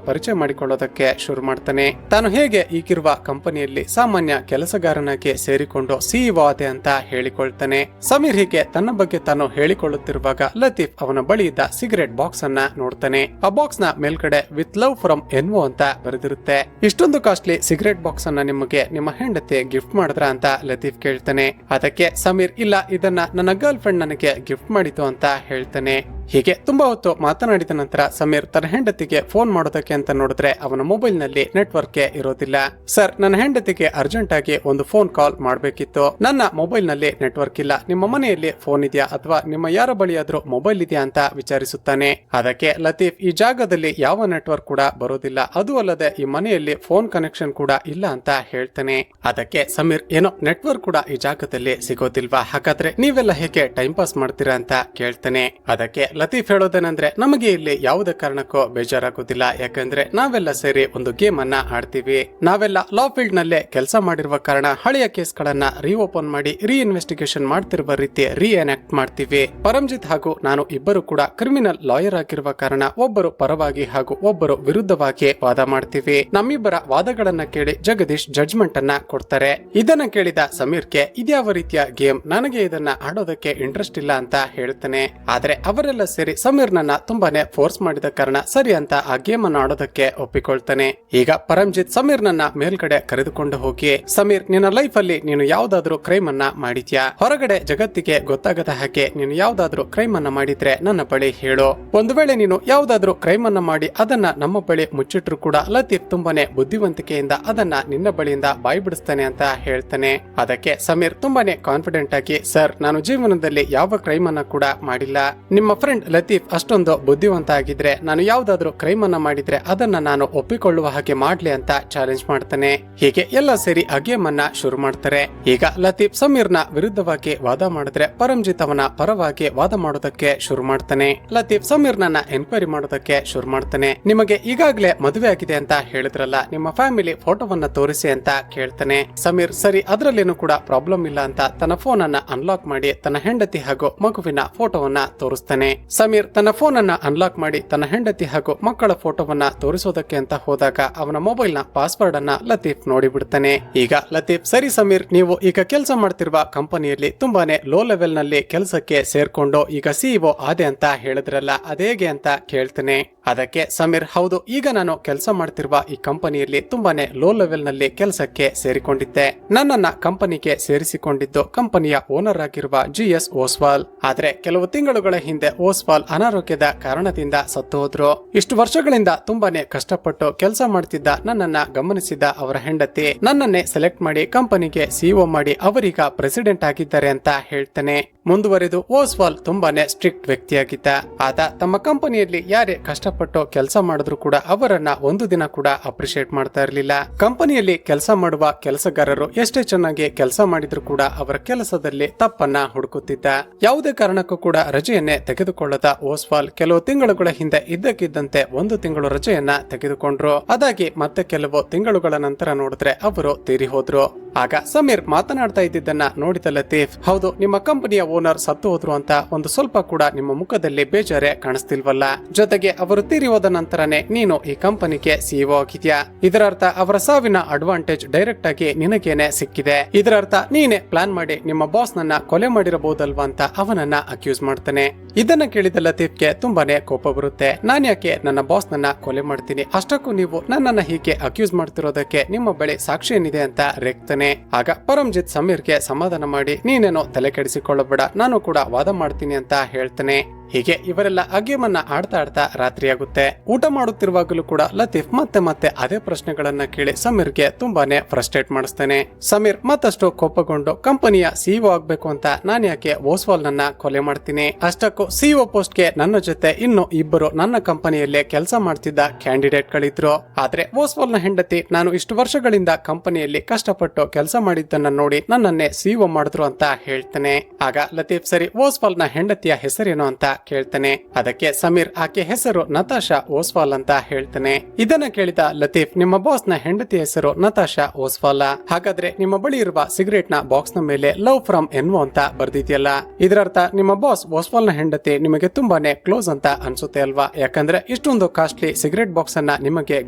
ಪರಿಚಯ ಮಾಡಿಕೊಳ್ಳೋದಕ್ಕೆ ಶುರು ಮಾಡ್ತಾನೆ. ತಾನು ಹೇಗೆ ಈಗಿರುವ ಕಂಪನಿಯಲ್ಲಿ ಸಾಮಾನ್ಯ ಕೆಲಸಗಾರನಾಗಿ ಸೇರಿಕೊಂಡು ಸಿಇಒ ಆದೆ ಅಂತ ಹೇಳಿಕೊಳ್ತಾನೆ. ಸಮೀರ್ ಹೀಗೆ ತನ್ನ ಬಗ್ಗೆ ತಾನು ಹೇಳಿಕೊಳ್ಳುತ್ತಿರುವಾಗ ಲತೀಫ್ ಅವನ ಬಳಿ ಇದ್ದ ಸಿಗರೆಟ್ ಬಾಕ್ಸ್ ಅನ್ನ ನೋಡ್ತಾನೆ. ಆ ಬಾಕ್ಸ್ ನ ಮೇಲ್ಗಡೆ ವಿತ್ ಲವ್ ಫ್ರಮ್ ಎನ್ವೋ ಅಂತ ಬರೆದಿರುತ್ತೆ. ಇಷ್ಟೊಂದು ಕಾಸ್ಟ್ಲಿ ಸಿಗರೆಟ್ ಬಾಕ್ಸ್ ಅನ್ನ ನಿಮಗೆ ನಿಮ್ಮ ಹೆಂಡತಿ ಗಿಫ್ಟ್ ಮಾಡಿದ್ರ ಅಂತ ಲತೀಫ್ ಕೇಳ್ತಾನೆ. ಅದಕ್ಕೆ ಸಮೀರ್ ಇಲ್ಲ, ಇದನ್ನ ನನ್ನ ಗರ್ಲ್ ಫ್ರೆಂಡ್ ನನಗೆ ಗಿಫ್ಟ್ ಮಾಡಿತು ಅಂತ ಹೇಳ್ತಾನೆ. ಹೀಗೆ ತುಂಬಾ ಹೊತ್ತು ಮಾತನಾಡಿದ ನಂತರ ಸಮೀರ್ ತನ್ನ ಹೆಂಡತಿಗೆ ಫೋನ್ ಮಾಡೋದಕ್ಕೆ ಅಂತ ನೋಡಿದ್ರೆ ಅವನ ಮೊಬೈಲ್ ನಲ್ಲಿ ನೆಟ್ವರ್ಕ್ ಇರೋದಿಲ್ಲ. ಸರ್, ನನ್ನ ಹೆಂಡತಿಗೆ ಅರ್ಜೆಂಟ್ ಆಗಿ ಒಂದು ಫೋನ್ ಕಾಲ್ ಮಾಡಬೇಕಿತ್ತು. ನನ್ನ ಮೊಬೈಲ್ ನಲ್ಲಿ ನೆಟ್ವರ್ಕ್ ಇಲ್ಲ. ನಿಮ್ಮ ಮನೆಯಲ್ಲಿ ಫೋನ್ ಇದೆಯಾ ಅಥವಾ ನಿಮ್ಮ ಯಾರ ಬಳಿಯಾದ್ರೂ ಮೊಬೈಲ್ ಇದೆಯಾ ಅಂತ ವಿಚಾರಿಸುತ್ತಾನೆ. ಅದಕ್ಕೆ ಲತೀಫ್ ಈ ಜಾಗದಲ್ಲಿ ಯಾವ ನೆಟ್ವರ್ಕ್ ಕೂಡ ಬರೋದಿಲ್ಲ, ಅದು ಅಲ್ಲದೆ ಈ ಮನೆಯಲ್ಲಿ ಫೋನ್ ಕನೆಕ್ಷನ್ ಕೂಡ ಇಲ್ಲ ಅಂತ ಹೇಳ್ತಾನೆ. ಅದಕ್ಕೆ ಸಮೀರ್ ಏನೋ ನೆಟ್ವರ್ಕ್ ಕೂಡ ಈ ಜಾಗದಲ್ಲಿ ಸಿಗೋದಿಲ್ವಾ, ಹಾಗಾದ್ರೆ ನೀವೆಲ್ಲ ಹೇಗೆ ಟೈಮ್ ಪಾಸ್ ಮಾಡ್ತೀರಾ ಅಂತ ಕೇಳ್ತಾನೆ. ಅದಕ್ಕೆ ಲತೀಫ್ ಹೇಳೋದೇನಂದ್ರೆ ನಮಗೆ ಇಲ್ಲಿ ಯಾವುದೇ ಕಾರಣಕ್ಕೂ ಬೇಜಾರಾಗೋದಿಲ್ಲ, ಯಾಕಂದ್ರೆ ನಾವೆಲ್ಲ ಸೇರಿ ಒಂದು ಗೇಮ್ ಅನ್ನ ಆಡ್ತೀವಿ. ನಾವೆಲ್ಲ ಲಾ ಫೀಲ್ಡ್ ನಲ್ಲೇ ಕೆಲಸ ಮಾಡಿರುವ ಕಾರಣ ಹಳೆಯ ಕೇಸ್ ಗಳನ್ನ ರೀಓಪನ್ ಮಾಡಿ ಇನ್ವೆಸ್ಟಿಗೇಷನ್ ಮಾಡ್ತಿರುವ ರೀತಿ ರೀಎನಾಕ್ಟ್ ಮಾಡ್ತೀವಿ. ಪರಂಜಿತ್ ಹಾಗೂ ನಾನು ಇಬ್ಬರು ಕೂಡ ಕ್ರಿಮಿನಲ್ ಲಾಯರ್ ಆಗಿರುವ ಕಾರಣ ಒಬ್ಬರು ಪರವಾಗಿ ಹಾಗೂ ಒಬ್ಬರು ವಿರುದ್ಧವಾಗಿ ವಾದ ಮಾಡ್ತೀವಿ. ನಮ್ಮಿಬ್ಬರ ವಾದಗಳನ್ನ ಕೇಳಿ ಜಗದೀಶ್ ಜಡ್ಜ್ಮೆಂಟ್ ಅನ್ನ ಕೊಡ್ತಾರೆ. ಇದನ್ನ ಕೇಳಿದ ಸಮೀರ್ಗೆ ಇದ್ಯಾವ ರೀತಿಯ ಗೇಮ್, ನನಗೆ ಇದನ್ನ ಆಡೋದಕ್ಕೆ ಇಂಟ್ರೆಸ್ಟ್ ಇಲ್ಲ ಅಂತ ಹೇಳ್ತಾನೆ. ಆದ್ರೆ ಅವರೆಲ್ಲ ಸೇರಿ ಸಮೀರ್ ನನ್ನ ತುಂಬಾನೇ ಫೋರ್ಸ್ ಮಾಡಿದ ಕಾರಣ ಸರಿ ಅಂತ ಆ ಗೇಮ್ ಅನ್ನು ಆಡೋದಕ್ಕೆ ಒಪ್ಪಿಕೊಳ್ತಾನೆ. ಈಗ ಪರಂಜಿತ್ ಸಮೀರ್ ನನ್ನ ಮೇಲ್ಗಡೆ ಕರೆದುಕೊಂಡು ಹೋಗಿ, ಸಮೀರ್, ನಿನ್ನ ಲೈಫ್ ಅಲ್ಲಿ ನೀನು ಯಾವ್ದಾದ್ರು ಕ್ರೈಮ್ ಅನ್ನ ಮಾಡಿದ್ಯಾ? ಹೊರಗಡೆ ಜಗತ್ತಿಗೆ ಗೊತ್ತಾಗದ ಹಾಗೆ ನೀನು ಯಾವ್ದಾದ್ರು ಕ್ರೈಮ್ ಅನ್ನ ಮಾಡಿದ್ರೆ ನನ್ನ ಬಳಿ ಹೇಳು. ಒಂದು ವೇಳೆ ನೀನು ಯಾವ್ದಾದ್ರು ಕ್ರೈಮ್ ಅನ್ನ ಮಾಡಿ ಅದನ್ನ ನಮ್ಮ ಬಳಿ ಮುಚ್ಚಿಟ್ರು ಕೂಡ ಲತೀಫ್ ತುಂಬಾನೇ ಬುದ್ಧಿವಂತಿಕೆಯಿಂದ ಅದನ್ನ ನಿನ್ನ ಬಳಿಯಿಂದ ಬಾಯಿ ಬಿಡಿಸ್ತಾನೆ ಅಂತ ಹೇಳ್ತಾನೆ. ಅದಕ್ಕೆ ಸಮೀರ್ ತುಂಬಾನೇ ಕಾನ್ಫಿಡೆಂಟ್ ಆಗಿ, ಸರ್, ನಾನು ಜೀವನದಲ್ಲಿ ಯಾವ ಕ್ರೈಮ್ ಅನ್ನ ಕೂಡ ಮಾಡಿಲ್ಲ. ನಿಮ್ಮ ಫ್ರೆಂಡ್ ಲತೀಫ್ ಅಷ್ಟೊಂದು ಬುದ್ಧಿವಂತ ಆಗಿದ್ರೆ ನಾನು ಯಾವ್ದಾದ್ರು ಕ್ರೈಮ್ ಅನ್ನ ಮಾಡಿದ್ರೆ ಅದನ್ನ ನಾನು ಒಪ್ಪಿಕೊಳ್ಳುವ ಹಾಗೆ ಮಾಡ್ಲಿ ಅಂತ ಚಾಲೆಂಜ್ ಮಾಡ್ತಾನೆ. ಹೀಗೆ ಎಲ್ಲ ಸೇರಿ ಆ ಗೇಮ್ ಅನ್ನ ಶುರು ಮಾಡ್ತಾರೆ. ಈಗ ಲತೀಫ್ ಸಮೀರ್ನ ವಿರುದ್ಧವಾಗಿ ವಾದ ಮಾಡಿದ್ರೆ ಪರಂಜಿತ್ ಅವನ ಪರವಾಗಿ ವಾದ ಮಾಡೋದಕ್ಕೆ ಶುರು ಮಾಡ್ತಾನೆ. ಲತೀಫ್ ಸಮೀರ್ನ ಎನ್ಕ್ವೈರಿ ಮಾಡೋದಕ್ಕೆ ಶುರು ಮಾಡ್ತಾನೆ. ನಿಮಗೆ ಈಗಾಗಲೇ ಮದುವೆ ಆಗಿದೆ ಅಂತ ಹೇಳಿದ್ರಲ್ಲ, ನಿಮ್ಮ ಫ್ಯಾಮಿಲಿ ಫೋಟೋವನ್ನ ತೋರಿಸಿ ಅಂತ ಕೇಳ್ತಾನೆ. ಸಮೀರ್ ಸರಿ, ಅದರಲ್ಲೇನು ಕೂಡ ಪ್ರಾಬ್ಲಮ್ ಇಲ್ಲ ಅಂತ ತನ್ನ ಫೋನ್ ಅನ್ನ ಅನ್ಲಾಕ್ ಮಾಡಿ ತನ್ನ ಹೆಂಡತಿ ಹಾಗೂ ಮಗುವಿನ ಫೋಟೋವನ್ನ ತೋರಿಸ್ತಾನೆ. ಸಮೀರ್ ತನ್ನ ಫೋನ್ ಅನ್ನ ಅನ್ಲಾಕ್ ಮಾಡಿ ತನ್ನ ಹೆಂಡತಿ ಹಾಗೂ ಮಕ್ಕಳ ಫೋಟೋವನ್ನ ತೋರಿಸೋದಕ್ಕೆ ಅಂತ ಹೋದಾಗ ಅವನ ಮೊಬೈಲ್ ನ ಪಾಸ್ವರ್ಡ್ ಅನ್ನ ಲತೀಫ್ ನೋಡಿಬಿಡ್ತಾನೆ. ಈಗ ಲತೀಫ್, ಸರಿ ಸಮೀರ್, ನೀವು ಈಗ ಕೆಲಸ ಮಾಡ್ತಿರುವ ಕಂಪನಿಯಲ್ಲಿ ತುಂಬಾನೇ ಲೋ ಲೆವೆಲ್ ನಲ್ಲಿ ಕೆಲಸಕ್ಕೆ ಸೇರ್ಕೊಂಡು ಈಗ ಸಿಇಒ ಆದೆ ಅಂತ ಹೇಳಿದ್ರಲ್ಲ, ಅದೇಗೆ ಅಂತ ಕೇಳ್ತಾನೆ. ಅದಕ್ಕೆ ಸಮೀರ್, ಹೌದು, ಈಗ ನಾನು ಕೆಲಸ ಮಾಡ್ತಿರುವ ಈ ಕಂಪನಿಯಲ್ಲಿ ತುಂಬಾನೇ ಲೋ ಲೆವೆಲ್ ನಲ್ಲಿ ಕೆಲಸಕ್ಕೆ ಸೇರಿಕೊಂಡಿದ್ದೆ. ನನ್ನನ್ನ ಕಂಪನಿಗೆ ಸೇರಿಸಿಕೊಂಡಿದ್ದು ಕಂಪನಿಯ ಓನರ್ ಆಗಿರುವ GS ಓಸ್ವಾಲ್. ಆದ್ರೆ ಕೆಲವು ತಿಂಗಳುಗಳ ಹಿಂದೆ ಓಸ್ವಾಲ್ ಅನಾರೋಗ್ಯದ ಕಾರಣದಿಂದ ಸತ್ತು ಹೋದ್ರು. ಇಷ್ಟು ವರ್ಷಗಳಿಂದ ತುಂಬಾನೇ ಕಷ್ಟಪಟ್ಟು ಕೆಲಸ ಮಾಡ್ತಿದ್ದ ನನ್ನನ್ನ ಗಮನಿಸಿದ ಅವರ ಹೆಂಡತಿ ನನ್ನನ್ನೇ ಸೆಲೆಕ್ಟ್ ಮಾಡಿ ಕಂಪನಿಗೆ ಸಿಇಒ ಮಾಡಿ ಅವರೀಗ ಪ್ರೆಸಿಡೆಂಟ್ ಆಗಿದ್ದಾರೆ ಅಂತ ಹೇಳ್ತಾನೆ. ಮುಂದುವರೆದು ಓಸ್ವಾಲ್ ತುಂಬಾನೇ ಸ್ಟ್ರಿಕ್ಟ್ ವ್ಯಕ್ತಿಯಾಗಿದ್ದ. ಆತ ತಮ್ಮ ಕಂಪನಿಯಲ್ಲಿ ಯಾರೇ ಕಷ್ಟಪಟ್ಟು ಕೆಲಸ ಮಾಡಿದ್ರು ಕೂಡ ಅವರನ್ನ ಒಂದು ದಿನ ಕೂಡ ಅಪ್ರಿಶಿಯೇಟ್ ಮಾಡ್ತಾ ಇರಲಿಲ್ಲ. ಕಂಪನಿಯಲ್ಲಿ ಕೆಲಸ ಮಾಡುವ ಕೆಲಸಗಾರರು ಎಷ್ಟೇ ಚೆನ್ನಾಗಿ ಕೆಲಸ ಮಾಡಿದ್ರು ಕೂಡ ಅವರ ಕೆಲಸದಲ್ಲಿ ತಪ್ಪನ್ನ ಹುಡುಕುತ್ತಿದ್ದ. ಯಾವುದೇ ಕಾರಣಕ್ಕೂ ಕೂಡ ರಜೆಯನ್ನೇ ತೆಗೆದುಕೊಳ್ಳದ ಓಸ್ವಾಲ್ ಕೆಲವು ತಿಂಗಳುಗಳ ಹಿಂದೆ ಇದ್ದಕ್ಕಿದ್ದಂತೆ 1 ತಿಂಗಳು ರಜೆಯನ್ನ ತೆಗೆದುಕೊಂಡ್ರು. ಅದಾಗಿ ಮತ್ತೆ ಕೆಲವು ತಿಂಗಳುಗಳ ನಂತರ ನೋಡಿದ್ರೆ ಅವರು ತೀರಿ ಹೋದ್ರು. ಆಗ ಸಮೀರ್ ಮಾತನಾಡ್ತಾ ಇದ್ದಿದ್ದನ್ನ ನೋಡಿದ ಲತೀಫ್, ಹೌದು, ನಿಮ್ಮ ಕಂಪನಿಯ ಓನರ್ ಸತ್ತು ಹೋದ್ರು ಅಂತ ಒಂದು ಸ್ವಲ್ಪ ಕೂಡ ನಿಮ್ಮ ಮುಖದಲ್ಲಿ ಬೇಜಾರೆ ಕಾಣಿಸ್ತಿಲ್ವಲ್ಲ. ಜೊತೆಗೆ ಅವರು ತೀರಿ ಹೋದ ನಂತರನೇ ನೀನು ಈ ಕಂಪನಿಗೆ ಸಿಇಒ ಆಗಿದ್ಯಾ. ಇದರರ್ಥ ಅವರ ಸಾವಿನ ಅಡ್ವಾಂಟೇಜ್ ಡೈರೆಕ್ಟ್ ಆಗಿ ನಿನಗೇನೆ ಸಿಕ್ಕಿದೆ. ಇದರರ್ಥ ನೀನೆ ಪ್ಲಾನ್ ಮಾಡಿ ನಿಮ್ಮ ಬಾಸ್ ನನ್ನ ಕೊಲೆ ಮಾಡಿರಬಹುದಲ್ವಾ ಅಂತ ಅವನನ್ನ ಅಕ್ಯೂಸ್ ಮಾಡ್ತಾನೆ. ಇದನ್ನ ಕೇಳಿದ ಲತೀಫ್ಗೆ ತುಂಬಾನೇ ಕೋಪ ಬರುತ್ತೆ. ನಾನ್ ಯಾಕೆ ನನ್ನ ಬಾಸ್ ನನ್ನ ಕೊಲೆ ಮಾಡ್ತೀನಿ, ಅಷ್ಟಕ್ಕೂ ನೀವು ನನ್ನನ್ನ ಹೀಗೆ ಅಕ್ಯೂಸ್ ಮಾಡ್ತಿರೋದಕ್ಕೆ ನಿಮ್ಮ ಬಳಿ ಸಾಕ್ಷಿ ಏನಿದೆ ಅಂತ ರೇಗ್ತಾನೆ. ಆಗ ಪರಂಜಿತ್ ಸಮೀರ್ಗೆ ಸಮಾಧಾನ ಮಾಡಿ, ನೀನೇನೋ ತಲೆ ಕೆಡಿಸಿಕೊಳ್ಳಬೇಡ, ನಾನು ಕೂಡ ವಾದ ಮಾಡ್ತೀನಿ ಅಂತ ಹೇಳ್ತಾನೆ. ಹೀಗೆ ಇವರೆಲ್ಲ ಆ ಗೇಮ್ ಅನ್ನ ಆಡ್ತಾ ಆಡ್ತಾ ರಾತ್ರಿ ಆಗುತ್ತೆ. ಊಟ ಮಾಡುತ್ತಿರುವಾಗಲೂ ಕೂಡ ಲತೀಫ್ ಮತ್ತೆ ಮತ್ತೆ ಅದೇ ಪ್ರಶ್ನೆಗಳನ್ನ ಕೇಳಿ ಸಮೀರ್ಗೆ ತುಂಬಾನೇ ಫ್ರಸ್ಟ್ರೇಟ್ ಮಾಡಿಸ್ತಾನೆ. ಸಮೀರ್ ಮತ್ತಷ್ಟು ಕೋಪಗೊಂಡು ಕಂಪನಿಯ ಸಿಇಒ ಆಗ್ಬೇಕು ಅಂತ ನಾನ್ ಯಾಕೆ ಓಸ್ವಾಲ್ ನನ್ನ ಕೊಲೆ ಮಾಡ್ತೀನಿ, ಅಷ್ಟಕ್ಕೂ ಸಿಇಒ ಪೋಸ್ಟ್ ಗೆ ನನ್ನ ಜೊತೆ ಇನ್ನು ಇಬ್ಬರು ನನ್ನ ಕಂಪನಿಯಲ್ಲೇ ಕೆಲಸ ಮಾಡ್ತಿದ್ದ ಕ್ಯಾಂಡಿಡೇಟ್ ಗಳಿದ್ರು. ಆದ್ರೆ ಓಸ್ವಾಲ್ ನ ಹೆಂಡತಿ ನಾನು ಇಷ್ಟು ವರ್ಷಗಳಿಂದ ಕಂಪನಿಯಲ್ಲಿ ಕಷ್ಟಪಟ್ಟು ಕೆಲಸ ಮಾಡಿದ್ದನ್ನ ನೋಡಿ ನನ್ನನ್ನೇ ಸಿಇಒ ಮಾಡಿದ್ರು ಅಂತ ಹೇಳ್ತಾನೆ. ಆಗ ಲತೀಫ್, ಸರಿ, ಓಸ್ವಾಲ್ ನ ಹೆಂಡತಿಯ ಹೆಸರೇನು ಅಂತ ಕೇಳ್ತಾನೆ. ಅದಕ್ಕೆ ಸಮೀರ್ ಆಕೆ ಹೆಸರು ನತಾಶಾ ಓಸ್ವಾಲ್ ಅಂತ ಹೇಳ್ತಾನೆ. ಇದನ್ನ ಕೇಳಿದ ಲತೀಫ್, ನಿಮ್ಮ ಬಾಸ್ ನ ಹೆಂಡತಿ ಹೆಸರು ನತಾಶಾ ಓಸ್ವಾಲ್, ಹಾಗಾದ್ರೆ ನಿಮ್ಮ ಬಳಿ ಇರುವ ಸಿಗರೇಟ್ ನ ಬಾಕ್ಸ್ ನ ಮೇಲೆ ಲವ್ ಫ್ರಮ್ ಎನ್ವೋ ಅಂತ ಬರ್ದಿದ್ಯಲ್ಲ, ಇದರರ್ಥ ನಿಮ್ಮ ಬಾಸ್ ಓಸ್ವಾಲ್ ನ ಹೆಂಡತಿ ನಿಮಗೆ ತುಂಬಾನೇ ಕ್ಲೋಸ್ ಅಂತ ಅನ್ಸುತ್ತೆ ಅಲ್ವಾ? ಯಾಕಂದ್ರೆ ಇಷ್ಟೊಂದು ಕಾಸ್ಟ್ಲಿ ಸಿಗರೇಟ್ ಬಾಕ್ಸ್ ಅನ್ನ ನಿಮಗೆ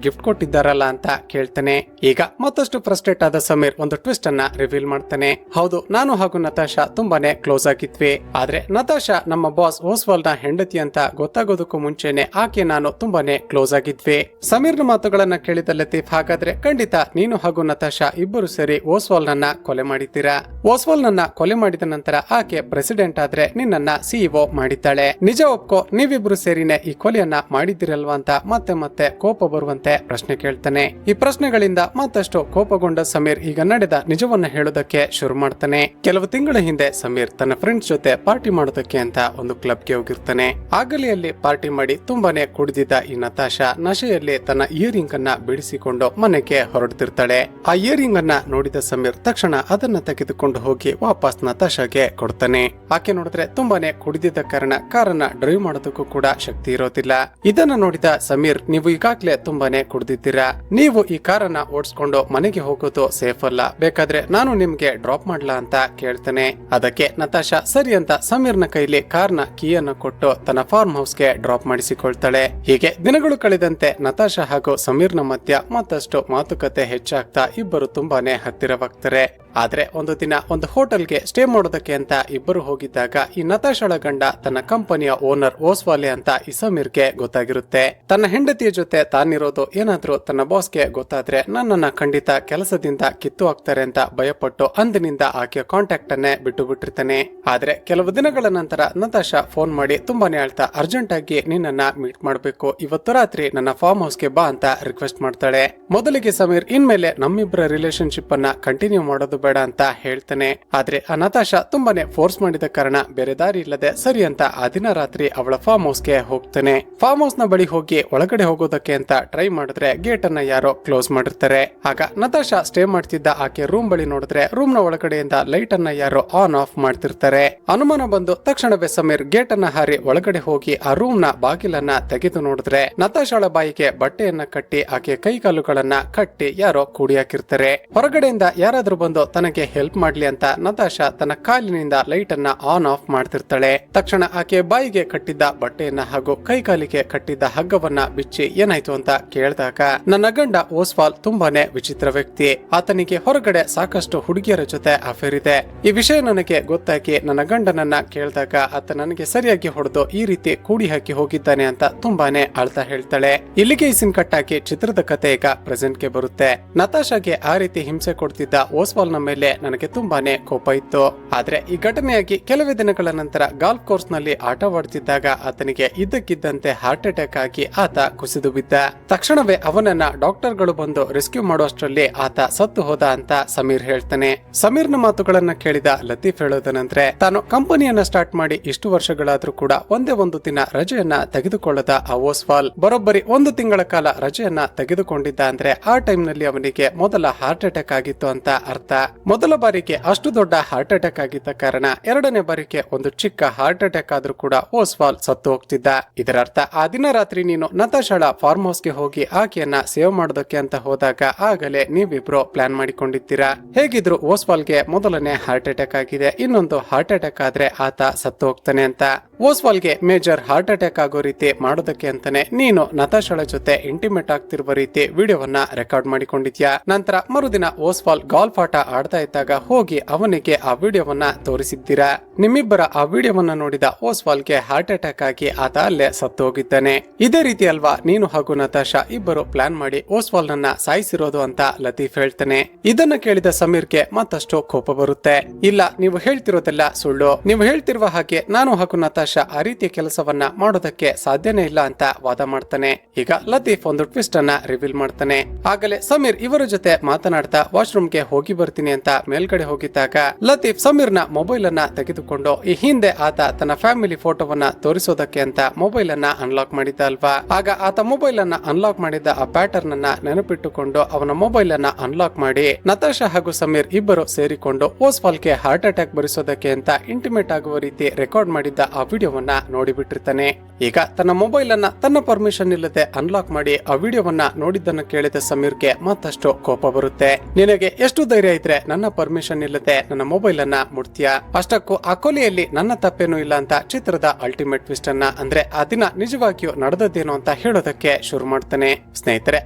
ಗಿಫ್ಟ್ ಕೊಟ್ಟಿದ್ದಾರಲ್ಲ ಅಂತ ಕೇಳ್ತಾನೆ. ಈಗ ಮತ್ತಷ್ಟು ಫ್ರಸ್ಟ್ರೇಟ್ ಆದ ಸಮೀರ್ ಒಂದು ಟ್ವಿಸ್ಟ್ ಅನ್ನ ರಿವೀಲ್ ಮಾಡ್ತಾನೆ. ಹೌದು, ನಾನು ಹಾಗೂ ನತಾಶಾ ತುಂಬಾನೇ ಕ್ಲೋಸ್ ಆಗಿದ್ವಿ, ಆದ್ರೆ ನತಾಶಾ ನಮ್ಮ ಬಾಸ್ ಓಸ್ವಾಲ್ ನ ಹೆಂಡತಿ ಅಂತ ಗೊತ್ತಾಗೋದಕ್ಕೂ ಮುಂಚೆನೆ ಆಕೆ ನಾನು ತುಂಬಾನೇ ಕ್ಲೋಸ್ ಆಗಿದ್ವಿ. ಸಮೀರ್ನ ಮಾತುಗಳನ್ನ ಕೇಳಿದ ಲತೀಫ್, ಹಾಗಾದ್ರೆ ಖಂಡಿತ ನೀನು ಹಾಗೂ ನತಾಶಾ ಇಬ್ಬರು ಸೇರಿ ಓಸ್ವಾಲ್ ನನ್ನ ಕೊಲೆ ಮಾಡಿದ್ದೀರಾ. ಓಸ್ವಾಲ್ ನನ್ನ ಕೊಲೆ ಮಾಡಿದ ನಂತರ ಆಕೆ ಪ್ರೆಸಿಡೆಂಟ್ ಆದ್ರೆ ನಿನ್ನನ್ನ ಸಿಇಒ ಮಾಡಿದ್ದಾಳೆ. ನಿಜ ಒಪ್ಕೋ, ನೀವಿಬ್ರು ಸೇರಿನೇ ಈ ಕೊಲೆಯನ್ನ ಮಾಡಿದಿರಲ್ವಾ ಅಂತ ಮತ್ತೆ ಮತ್ತೆ ಕೋಪ ಬರುವಂತೆ ಪ್ರಶ್ನೆ ಕೇಳ್ತಾನೆ. ಈ ಪ್ರಶ್ನೆಗಳಿಂದ ಮತ್ತಷ್ಟು ಕೋಪಗೊಂಡ ಸಮೀರ್ ಈಗ ನಡೆದ ನಿಜವನ್ನ ಹೇಳೋದಕ್ಕೆ ಶುರು ಮಾಡ್ತಾನೆ. ಕೆಲವು ತಿಂಗಳ ಹಿಂದೆ ಸಮೀರ್ ತನ್ನ ಫ್ರೆಂಡ್ಸ್ ಜೊತೆ ಪಾರ್ಟಿ ಮಾಡೋದಕ್ಕೆ ಅಂತ ಒಂದು ಕ್ಲಬ್ಗೆ ಹೋಗಿರ್ತಾನೆ. ಆಗಲೇ ಅಲ್ಲಿ ಪಾರ್ಟಿ ಮಾಡಿ ತುಂಬಾನೇ ಕುಡಿದಿದ್ದ ಈ ನತಾಶಾ ನಶೆಯಲ್ಲಿ ತನ್ನ ಇಯರಿಂಗ್ ಅನ್ನ ಬಿಡಿಸಿಕೊಂಡು ಮನೆಗೆ ಹೊರಡ್ತಿರ್ತಾಳೆ. ಆ ಇಯರಿಂಗ್ ಅನ್ನ ನೋಡಿದ ಸಮೀರ್ ತಕ್ಷಣ ಅದನ್ನ ತೆಗೆದುಕೊಂಡು ಹೋಗಿ ವಾಪಸ್ ನತಾಶಾಗೆ ಕೊಡ್ತಾನೆ. ಆಕೆ ನೋಡಿದ್ರೆ ತುಂಬಾನೇ ಕುಡಿದಿದ್ದ ಕಾರಣ ಕಾರನ್ನ ಡ್ರೈವ್ ಮಾಡೋದಕ್ಕೂ ಕೂಡ ಶಕ್ತಿ ಇರೋದಿಲ್ಲ. ಇದನ್ನ ನೋಡಿದ ಸಮೀರ್, ನೀವು ಈಗಾಗ್ಲೇ ತುಂಬಾನೇ ಕುಡಿದಿದ್ದೀರಾ, ನೀವು ಈ ಕಾರನ್ನ ಓಡಿಸ್ಕೊಂಡು ಮನೆಗೆ ಹೋಗೋದು ಸೇಫ್ ಅಲ್ಲ, ಬೇಕಾದ್ರೆ ನಾನು ನಿಮ್ಗೆ ಡ್ರಾಪ್ ಮಾಡ್ಲಾ ಅಂತ ಕೇಳ್ತಾನೆ. ಅದಕ್ಕೆ ನತಾಶಾ ಸರಿ ಅಂತ ಸಮೀರ್ನ ಕೈಲಿ ಕಾರ್ನ ಕೀಯನ್ನು ಕೊಟ್ಟು ತನ್ನ ಫಾರ್ಮ್ ಹೌಸ್ಗೆ ಡ್ರಾಪ್ ಮಾಡಿಸಿಕೊಳ್ತಾಳೆ. ಹೀಗೆ ದಿನಗಳು ಕಳೆದಂತೆ ನತಾಶಾ ಹಾಗೂ ಸಮೀರ್ನ ಮಧ್ಯ ಮತ್ತಷ್ಟು ಮಾತುಕತೆ ಹೆಚ್ಚಾಗ್ತಾ ಇಬ್ಬರು ತುಂಬಾನೇ ಹತ್ತಿರವಾಗ್ತಾರೆ. ಆದ್ರೆ ಒಂದು ದಿನ ಒಂದು ಹೋಟೆಲ್ಗೆ ಸ್ಟೇ ಮಾಡೋದಕ್ಕೆ ಅಂತ ಇಬ್ಬರು ಹೋಗಿದ್ದಾಗ ಈ ನತಾಶಾಳ ಗಂಡ ತನ್ನ ಕಂಪನಿಯ ಓನರ್ ಓಸ್ವಾಲೆ ಅಂತ ಈ ಸಮೀರ್ಗೆ ಗೊತ್ತಾಗಿರುತ್ತೆ. ತನ್ನ ಹೆಂಡತಿಯ ಜೊತೆ ತಾನಿರೋದು ಏನಾದ್ರೂ ತನ್ನ ಬಾಸ್ಗೆ ಗೊತ್ತಾದ್ರೆ ನನ್ನನ್ನ ಖಂಡಿತ ಕೆಲಸದಿಂದ ಕಿತ್ತು ಹಾಕ್ತಾರೆ ಅಂತ ಭಯಪಟ್ಟು ಅಂದಿನಿಂದ ಆಕೆಯ ಕಾಂಟ್ಯಾಕ್ಟ್ ಅನ್ನೇ ಬಿಟ್ಟು ಬಿಟ್ಟಿರ್ತಾನೆ. ಆದ್ರೆ ಕೆಲವು ದಿನಗಳ ನಂತರ ನತಾಶಾ ಫೋನ್ ಮಾಡಿ ತುಂಬಾನೇ ಹೇಳ್ತಾ ಅರ್ಜೆಂಟ್ ಆಗಿ ನಿನ್ನನ್ನ ಮೀಟ್ ಮಾಡ್ಬೇಕು, ಇವತ್ತು ರಾತ್ರಿ ನನ್ನ ಫಾರ್ಮ್ ಹೌಸ್ಗೆ ಬಾ ಅಂತ ರಿಕ್ವೆಸ್ಟ್ ಮಾಡ್ತಾಳೆ. ಮೊದಲಿಗೆ ಸಮೀರ್ ಇನ್ಮೇಲೆ ನಮ್ಮಿಬ್ಬರ ರಿಲೇಶನ್ಶಿಪ್ ಅನ್ನ ಕಂಟಿನ್ಯೂ ಮಾಡೋದು ಬೇಡ ಅಂತ ಹೇಳ್ತಾನೆ. ಆದ್ರೆ ಆ ನತಾಶಾ ತುಂಬಾನೇ ಫೋರ್ಸ್ ಮಾಡಿದ ಕಾರಣ ಬೇರೆ ದಾರಿ ಇಲ್ಲದೆ ಸರಿ ಅಂತ ಆ ದಿನ ರಾತ್ರಿ ಅವಳ ಫಾರ್ಮ್ ಹೌಸ್ಗೆ ಹೋಗ್ತಾನೆ. ಫಾರ್ಮ್ ಹೌಸ್ ನ ಬಳಿ ಹೋಗಿ ಒಳಗಡೆ ಹೋಗೋದಕ್ಕೆ ಅಂತ ಟ್ರೈ ಮಾಡಿದ್ರೆ ಗೇಟ್ ಅನ್ನ ಯಾರೋ ಕ್ಲೋಸ್ ಮಾಡಿರ್ತಾರೆ. ಆಗ ನತಾಶಾ ಸ್ಟೇ ಮಾಡ್ತಿದ್ದ ಆಕೆ ರೂಮ್ ಬಳಿ ನೋಡಿದ್ರೆ ರೂಮ್ ನ ಒಳಗಡೆಯಿಂದ ಲೈಟ್ ಅನ್ನ ಯಾರೋ ಆನ್ ಆಫ್ ಮಾಡ್ತಿರ್ತಾರೆ. ಅನುಮಾನ ಬಂದು ತಕ್ಷಣವೇ ಸಮೀರ್ ಗೇಟ್ ಅನ್ನ ಹಾರಿ ಒಳಗಡೆ ಹೋಗಿ ಆ ರೂಮ್ ನ ಬಾಗಿಲನ್ನ ತೆಗೆದು ನೋಡಿದ್ರೆ ನತಾಶಾಳ ಬಾಯಿಗೆ ಬಟ್ಟೆಯನ್ನ ಕಟ್ಟಿ ಆಕೆ ಕೈಕಾಲುಗಳನ್ನ ಕಟ್ಟಿ ಯಾರೋ ಕೂಡಿ ಹಾಕಿರ್ತಾರೆ. ಹೊರಗಡೆಯಿಂದ ಯಾರಾದ್ರೂ ಬಂದು ತನಗೆ ಹೆಲ್ಪ್ ಮಾಡ್ಲಿ ಅಂತ ನತಾಶಾ ತನ್ನ ಕಾಲಿನಿಂದ ಲೈಟ್ ಅನ್ನ ಆನ್ ಆಫ್ ಮಾಡ್ತಿರ್ತಾಳೆ. ತಕ್ಷಣ ಆಕೆ ಬಾಯಿಗೆ ಕಟ್ಟಿದ್ದ ಬಟ್ಟೆಯನ್ನ ಹಾಗೂ ಕೈಕಾಲಿಗೆ ಕಟ್ಟಿದ್ದ ಹಗ್ಗವನ್ನ ಬಿಚ್ಚಿ ಏನಾಯ್ತು ಅಂತ ಕೇಳಿದಾಗ, ನನ್ನ ಗಂಡ ಓಸ್ವಾಲ್ ತುಂಬಾನೇ ವಿಚಿತ್ರ ವ್ಯಕ್ತಿ, ಆತನಿಗೆ ಹೊರಗಡೆ ಸಾಕಷ್ಟು ಹುಡುಗಿಯರ ಜೊತೆ ಅಫೇರ್ ಇದೆ. ಈ ವಿಷಯ ನನಗೆ ಗೊತ್ತಾಗಿ ನನ್ನ ಗಂಡನನ್ನ ಕೇಳಿದಾಗ ಆತ ನನಗೆ ಸರಿಯಾಗಿ ಹೊಡೆದು ಈ ರೀತಿ ಕೂಡಿ ಹಾಕಿ ಹೋಗಿದ್ದಾನೆ ಅಂತ ತುಂಬಾನೇ ಅಳ್ತಾ ಹೇಳ್ತಾಳೆ. ಇಲ್ಲಿಗೆ ಈ ಸಿನ್ ಕಟ್ ಹಾಕಿ ಚಿತ್ರದ ಕತೆ ಈಗ ಪ್ರೆಸೆಂಟ್ ಗೆ ಬರುತ್ತೆ. ನತಾಶಾಗೆ ಆ ರೀತಿ ಹಿಂಸೆ ಕೊಡ್ತಿದ್ದ ಓಸ್ವಾಲ್ ನ ಮೇಲೆ ನನಗೆ ತುಂಬಾನೇ ಕೋಪ ಇತ್ತು. ಆದ್ರೆ ಈ ಘಟನೆಯಾಗಿ ಕೆಲವೇ ದಿನಗಳ ನಂತರ ಗಾಲ್ಫ್ ಕೋರ್ಸ್ ನಲ್ಲಿ ಆಟವಾಡುತ್ತಿದ್ದಾಗ ಆತನಿಗೆ ಇದ್ದಕ್ಕಿದ್ದಂತೆ ಹಾರ್ಟ್ ಅಟ್ಯಾಕ್ ಆಗಿ ಆತ ಕುಸಿದು ಬಿದ್ದ. ತಕ್ಷಣವೇ ಅವನನ್ನ ಡಾಕ್ಟರ್ಗಳು ಬಂದು ರೆಸ್ಕ್ಯೂ ಮಾಡುವಷ್ಟರಲ್ಲಿ ಆತ ಸತ್ತು ಹೋದ ಅಂತ ಸಮೀರ್ ಹೇಳ್ತಾನೆ. ಸಮೀರ್ನ ಮಾತುಗಳನ್ನ ಕೇಳಿದ ಲತೀಫ್ ಹೇಳೋದನಂದ್ರೆ, ತಾನು ಕಂಪನಿಯನ್ನ ಸ್ಟಾರ್ಟ್ ಮಾಡಿ ಇಷ್ಟು ವರ್ಷಗಳಾದ್ರೂ ಕೂಡ ಒಂದೇ ಒಂದು ದಿನ ರಜೆಯನ್ನ ತೆಗೆದುಕೊಳ್ಳದ ಆ ಓಸ್ವಾಲ್ ಬರೋಬ್ಬರಿ 1 ತಿಂಗಳ ಕಾಲ ರಜೆಯನ್ನ ತೆಗೆದುಕೊಂಡಿದ್ದ ಅಂದ್ರೆ ಆ ಟೈಮ್ ನಲ್ಲಿ ಅವನಿಗೆ ಮೊದಲ ಹಾರ್ಟ್ ಅಟ್ಯಾಕ್ ಆಗಿತ್ತು ಅಂತ ಅರ್ಥ. ಮೊದಲ ಬಾರಿಗೆ ಅಷ್ಟು ದೊಡ್ಡ ಹಾರ್ಟ್ ಅಟ್ಯಾಕ್ ಆಗಿದ್ದ ಕಾರಣ ಎರಡನೇ ಬಾರಿಗೆ ಒಂದು ಚಿಕ್ಕ ಹಾರ್ಟ್ ಅಟ್ಯಾಕ್ ಆದ್ರೂ ಕೂಡ ಓಸ್ವಾಲ್ ಸತ್ತು ಹೋಗ್ತಿದ್ದ. ಇದರ ಅರ್ಥ ಆ ದಿನ ರಾತ್ರಿ ನೀನು ನತಾಶಾಳ ಫಾರ್ಮ್ ಹೌಸ್ಗೆ ಹೋಗಿ ಆಕೆಯನ್ನ ಸೇವ್ ಮಾಡೋದಕ್ಕೆ ಅಂತ ಹೋದಾಗ ಆಗಲೇ ನೀವಿಬ್ರು ಪ್ಲಾನ್ ಮಾಡಿಕೊಂಡಿದ್ದೀರಾ. ಹೇಗಿದ್ರು ಓಸ್ವಾಲ್ಗೆ ಮೊದಲನೇ ಹಾರ್ಟ್ ಅಟ್ಯಾಕ್ ಆಗಿದೆ, ಇನ್ನೊಂದು ಹಾರ್ಟ್ ಅಟ್ಯಾಕ್ ಆದ್ರೆ ಆತ ಸತ್ತು ಹೋಗ್ತಾನೆ ಅಂತ. ಓಸ್ವಾಲ್ಗೆ ಮೇಜರ್ ಹಾರ್ಟ್ ಅಟ್ಯಾಕ್ ಆಗೋ ರೀತಿ ಮಾಡೋದಕ್ಕೆ ಅಂತಾನೆ ನೀನು ನತಾಶಾಳ ಜೊತೆ ಇಂಟಿಮೇಟ್ ಆಗ್ತಿರುವ ರೀತಿ ವಿಡಿಯೋವನ್ನ ರೆಕಾರ್ಡ್ ಮಾಡಿಕೊಂಡಿದ್ಯಾ. ನಂತರ ಮರುದಿನ ಓಸ್ವಾಲ್ ಗಾಲ್ಫ್ ಆಟ ಆಡ್ತಾ ಇದ್ದಾಗ ಹೋಗಿ ಅವನಿಗೆ ಆ ವಿಡಿಯೋವನ್ನ ತೋರಿಸಿದ್ದೀರಾ. ನಿಮ್ಮಿಬ್ಬರ ಆ ವಿಡಿಯೋವನ್ನ ನೋಡಿದ ಓಸ್ವಾಲ್ಗೆ ಹಾರ್ಟ್ ಅಟ್ಯಾಕ್ ಆಗಿ ಆತ ಅಲ್ಲೇ ಸತ್ತು ಹೋಗಿದ್ದಾನೆ. ಇದೇ ರೀತಿ ಅಲ್ವಾ ನೀನು ಹಾಗೂ ನತಾಶಾ ಇಬ್ಬರು ಪ್ಲಾನ್ ಮಾಡಿ ಓಸ್ವಾಲ್ ನನ್ನ ಸಾಯಿಸಿರೋದು ಅಂತ ಲತೀಫ್ ಹೇಳ್ತಾನೆ. ಇದನ್ನ ಕೇಳಿದ ಸಮೀರ್ಗೆ ಮತ್ತಷ್ಟು ಕೋಪ ಬರುತ್ತೆ. ಇಲ್ಲ, ನೀವು ಹೇಳ್ತಿರೋದೆಲ್ಲ ಸುಳ್ಳು, ನೀವು ಹೇಳ್ತಿರುವ ಹಾಗೆ ನಾನು ಹಾಗೂ ನತಾಶಾ ಆ ರೀತಿಯ ಕೆಲಸವನ್ನ ಮಾಡೋದಕ್ಕೆ ಸಾಧ್ಯನೇ ಇಲ್ಲ ಅಂತ ವಾದ ಮಾಡ್ತಾನೆ. ಈಗ ಲತೀಫ್ ಒಂದು ಟ್ವಿಸ್ಟ್ ಅನ್ನ ರಿವೀಲ್ ಮಾಡ್ತಾನೆ. ಆಗಲೇ ಸಮೀರ್ ಇವರ ಜೊತೆ ಮಾತನಾಡ್ತಾ ವಾಶ್ರೂಮ್ಗೆ ಹೋಗಿ ಬರ್ತೀನಿ ಹೋಗ್ತೀನಿ ಅಂತ ಮೇಲ್ಗಡೆ ಹೋಗಿದ್ದಾಗ ಲತೀಫ್ ಸಮೀರ್ನ ಮೊಬೈಲ್ ಅನ್ನ ತೆಗೆದುಕೊಂಡು ಈ ಹಿಂದೆ ಆತ ತನ್ನ ಫ್ಯಾಮಿಲಿ ಫೋಟೋವನ್ನ ತೋರಿಸೋದಕ್ಕೆ ಅಂತ ಮೊಬೈಲ್ ಅನ್ನ ಅನ್ಲಾಕ್ ಮಾಡಿದ್ದ ಅಲ್ವಾ. ಆಗ ಆತ ಮೊಬೈಲ್ ಅನ್ನ ಅನ್ಲಾಕ್ ಮಾಡಿದ್ದ ಆ ಪ್ಯಾಟರ್ನ್ ಅನ್ನ ನೆನಪಿಟ್ಟುಕೊಂಡು ಅವನ ಮೊಬೈಲ್ ಅನ್ನ ಅನ್ಲಾಕ್ ಮಾಡಿ ನತಾಶಾ ಹಾಗೂ ಸಮೀರ್ ಇಬ್ಬರು ಸೇರಿಕೊಂಡು ಓಸ್ವಾಲ್ಗೆ ಹಾರ್ಟ್ ಅಟ್ಯಾಕ್ ಬರಿಸೋದಕ್ಕೆ ಅಂತ ಇಂಟಿಮೇಟ್ ಆಗುವ ರೀತಿ ರೆಕಾರ್ಡ್ ಮಾಡಿದ್ದ ಆ ವಿಡಿಯೋವನ್ನ ನೋಡಿಬಿಟ್ಟಿರ್ತಾನೆ. ಈಗ ತನ್ನ ಮೊಬೈಲ್ ಅನ್ನ ತನ್ನ ಪರ್ಮಿಷನ್ ಇಲ್ಲದೆ ಅನ್ಲಾಕ್ ಮಾಡಿ ಆ ವಿಡಿಯೋವನ್ನ ನೋಡಿದ್ದನ್ನು ಕೇಳಿದ ಸಮೀರ್ಗೆ ಮತ್ತಷ್ಟು ಕೋಪ ಬರುತ್ತೆ. ನಿನಗೆ ಎಷ್ಟು ಧೈರ್ಯ ಇದ್ರೆ ನನ್ನ ಪರ್ಮಿಷನ್ ಇಲ್ಲದೆ ನನ್ನ ಮೊಬೈಲ್ ಅನ್ನ ಮುಟ್ತೀಯಾ? ಅಷ್ಟಕ್ಕೂ ಆ ಕೊಲೆಯಲ್ಲಿ ನನ್ನ ತಪ್ಪೇನೂ ಇಲ್ಲ ಅಂತ ಚಿತ್ರದ ಅಲ್ಟಿಮೇಟ್ ಟ್ವಿಸ್ಟ್ ಅನ್ನ ಅಂದ್ರೆ ಆ ದಿನ ನಿಜವಾಗಿಯೂ ನಡೆದದ್ದೇನು ಅಂತ ಹೇಳೋದಕ್ಕೆ ಶುರು ಮಾಡ್ತಾನೆ. ಸ್ನೇಹಿತರೆ,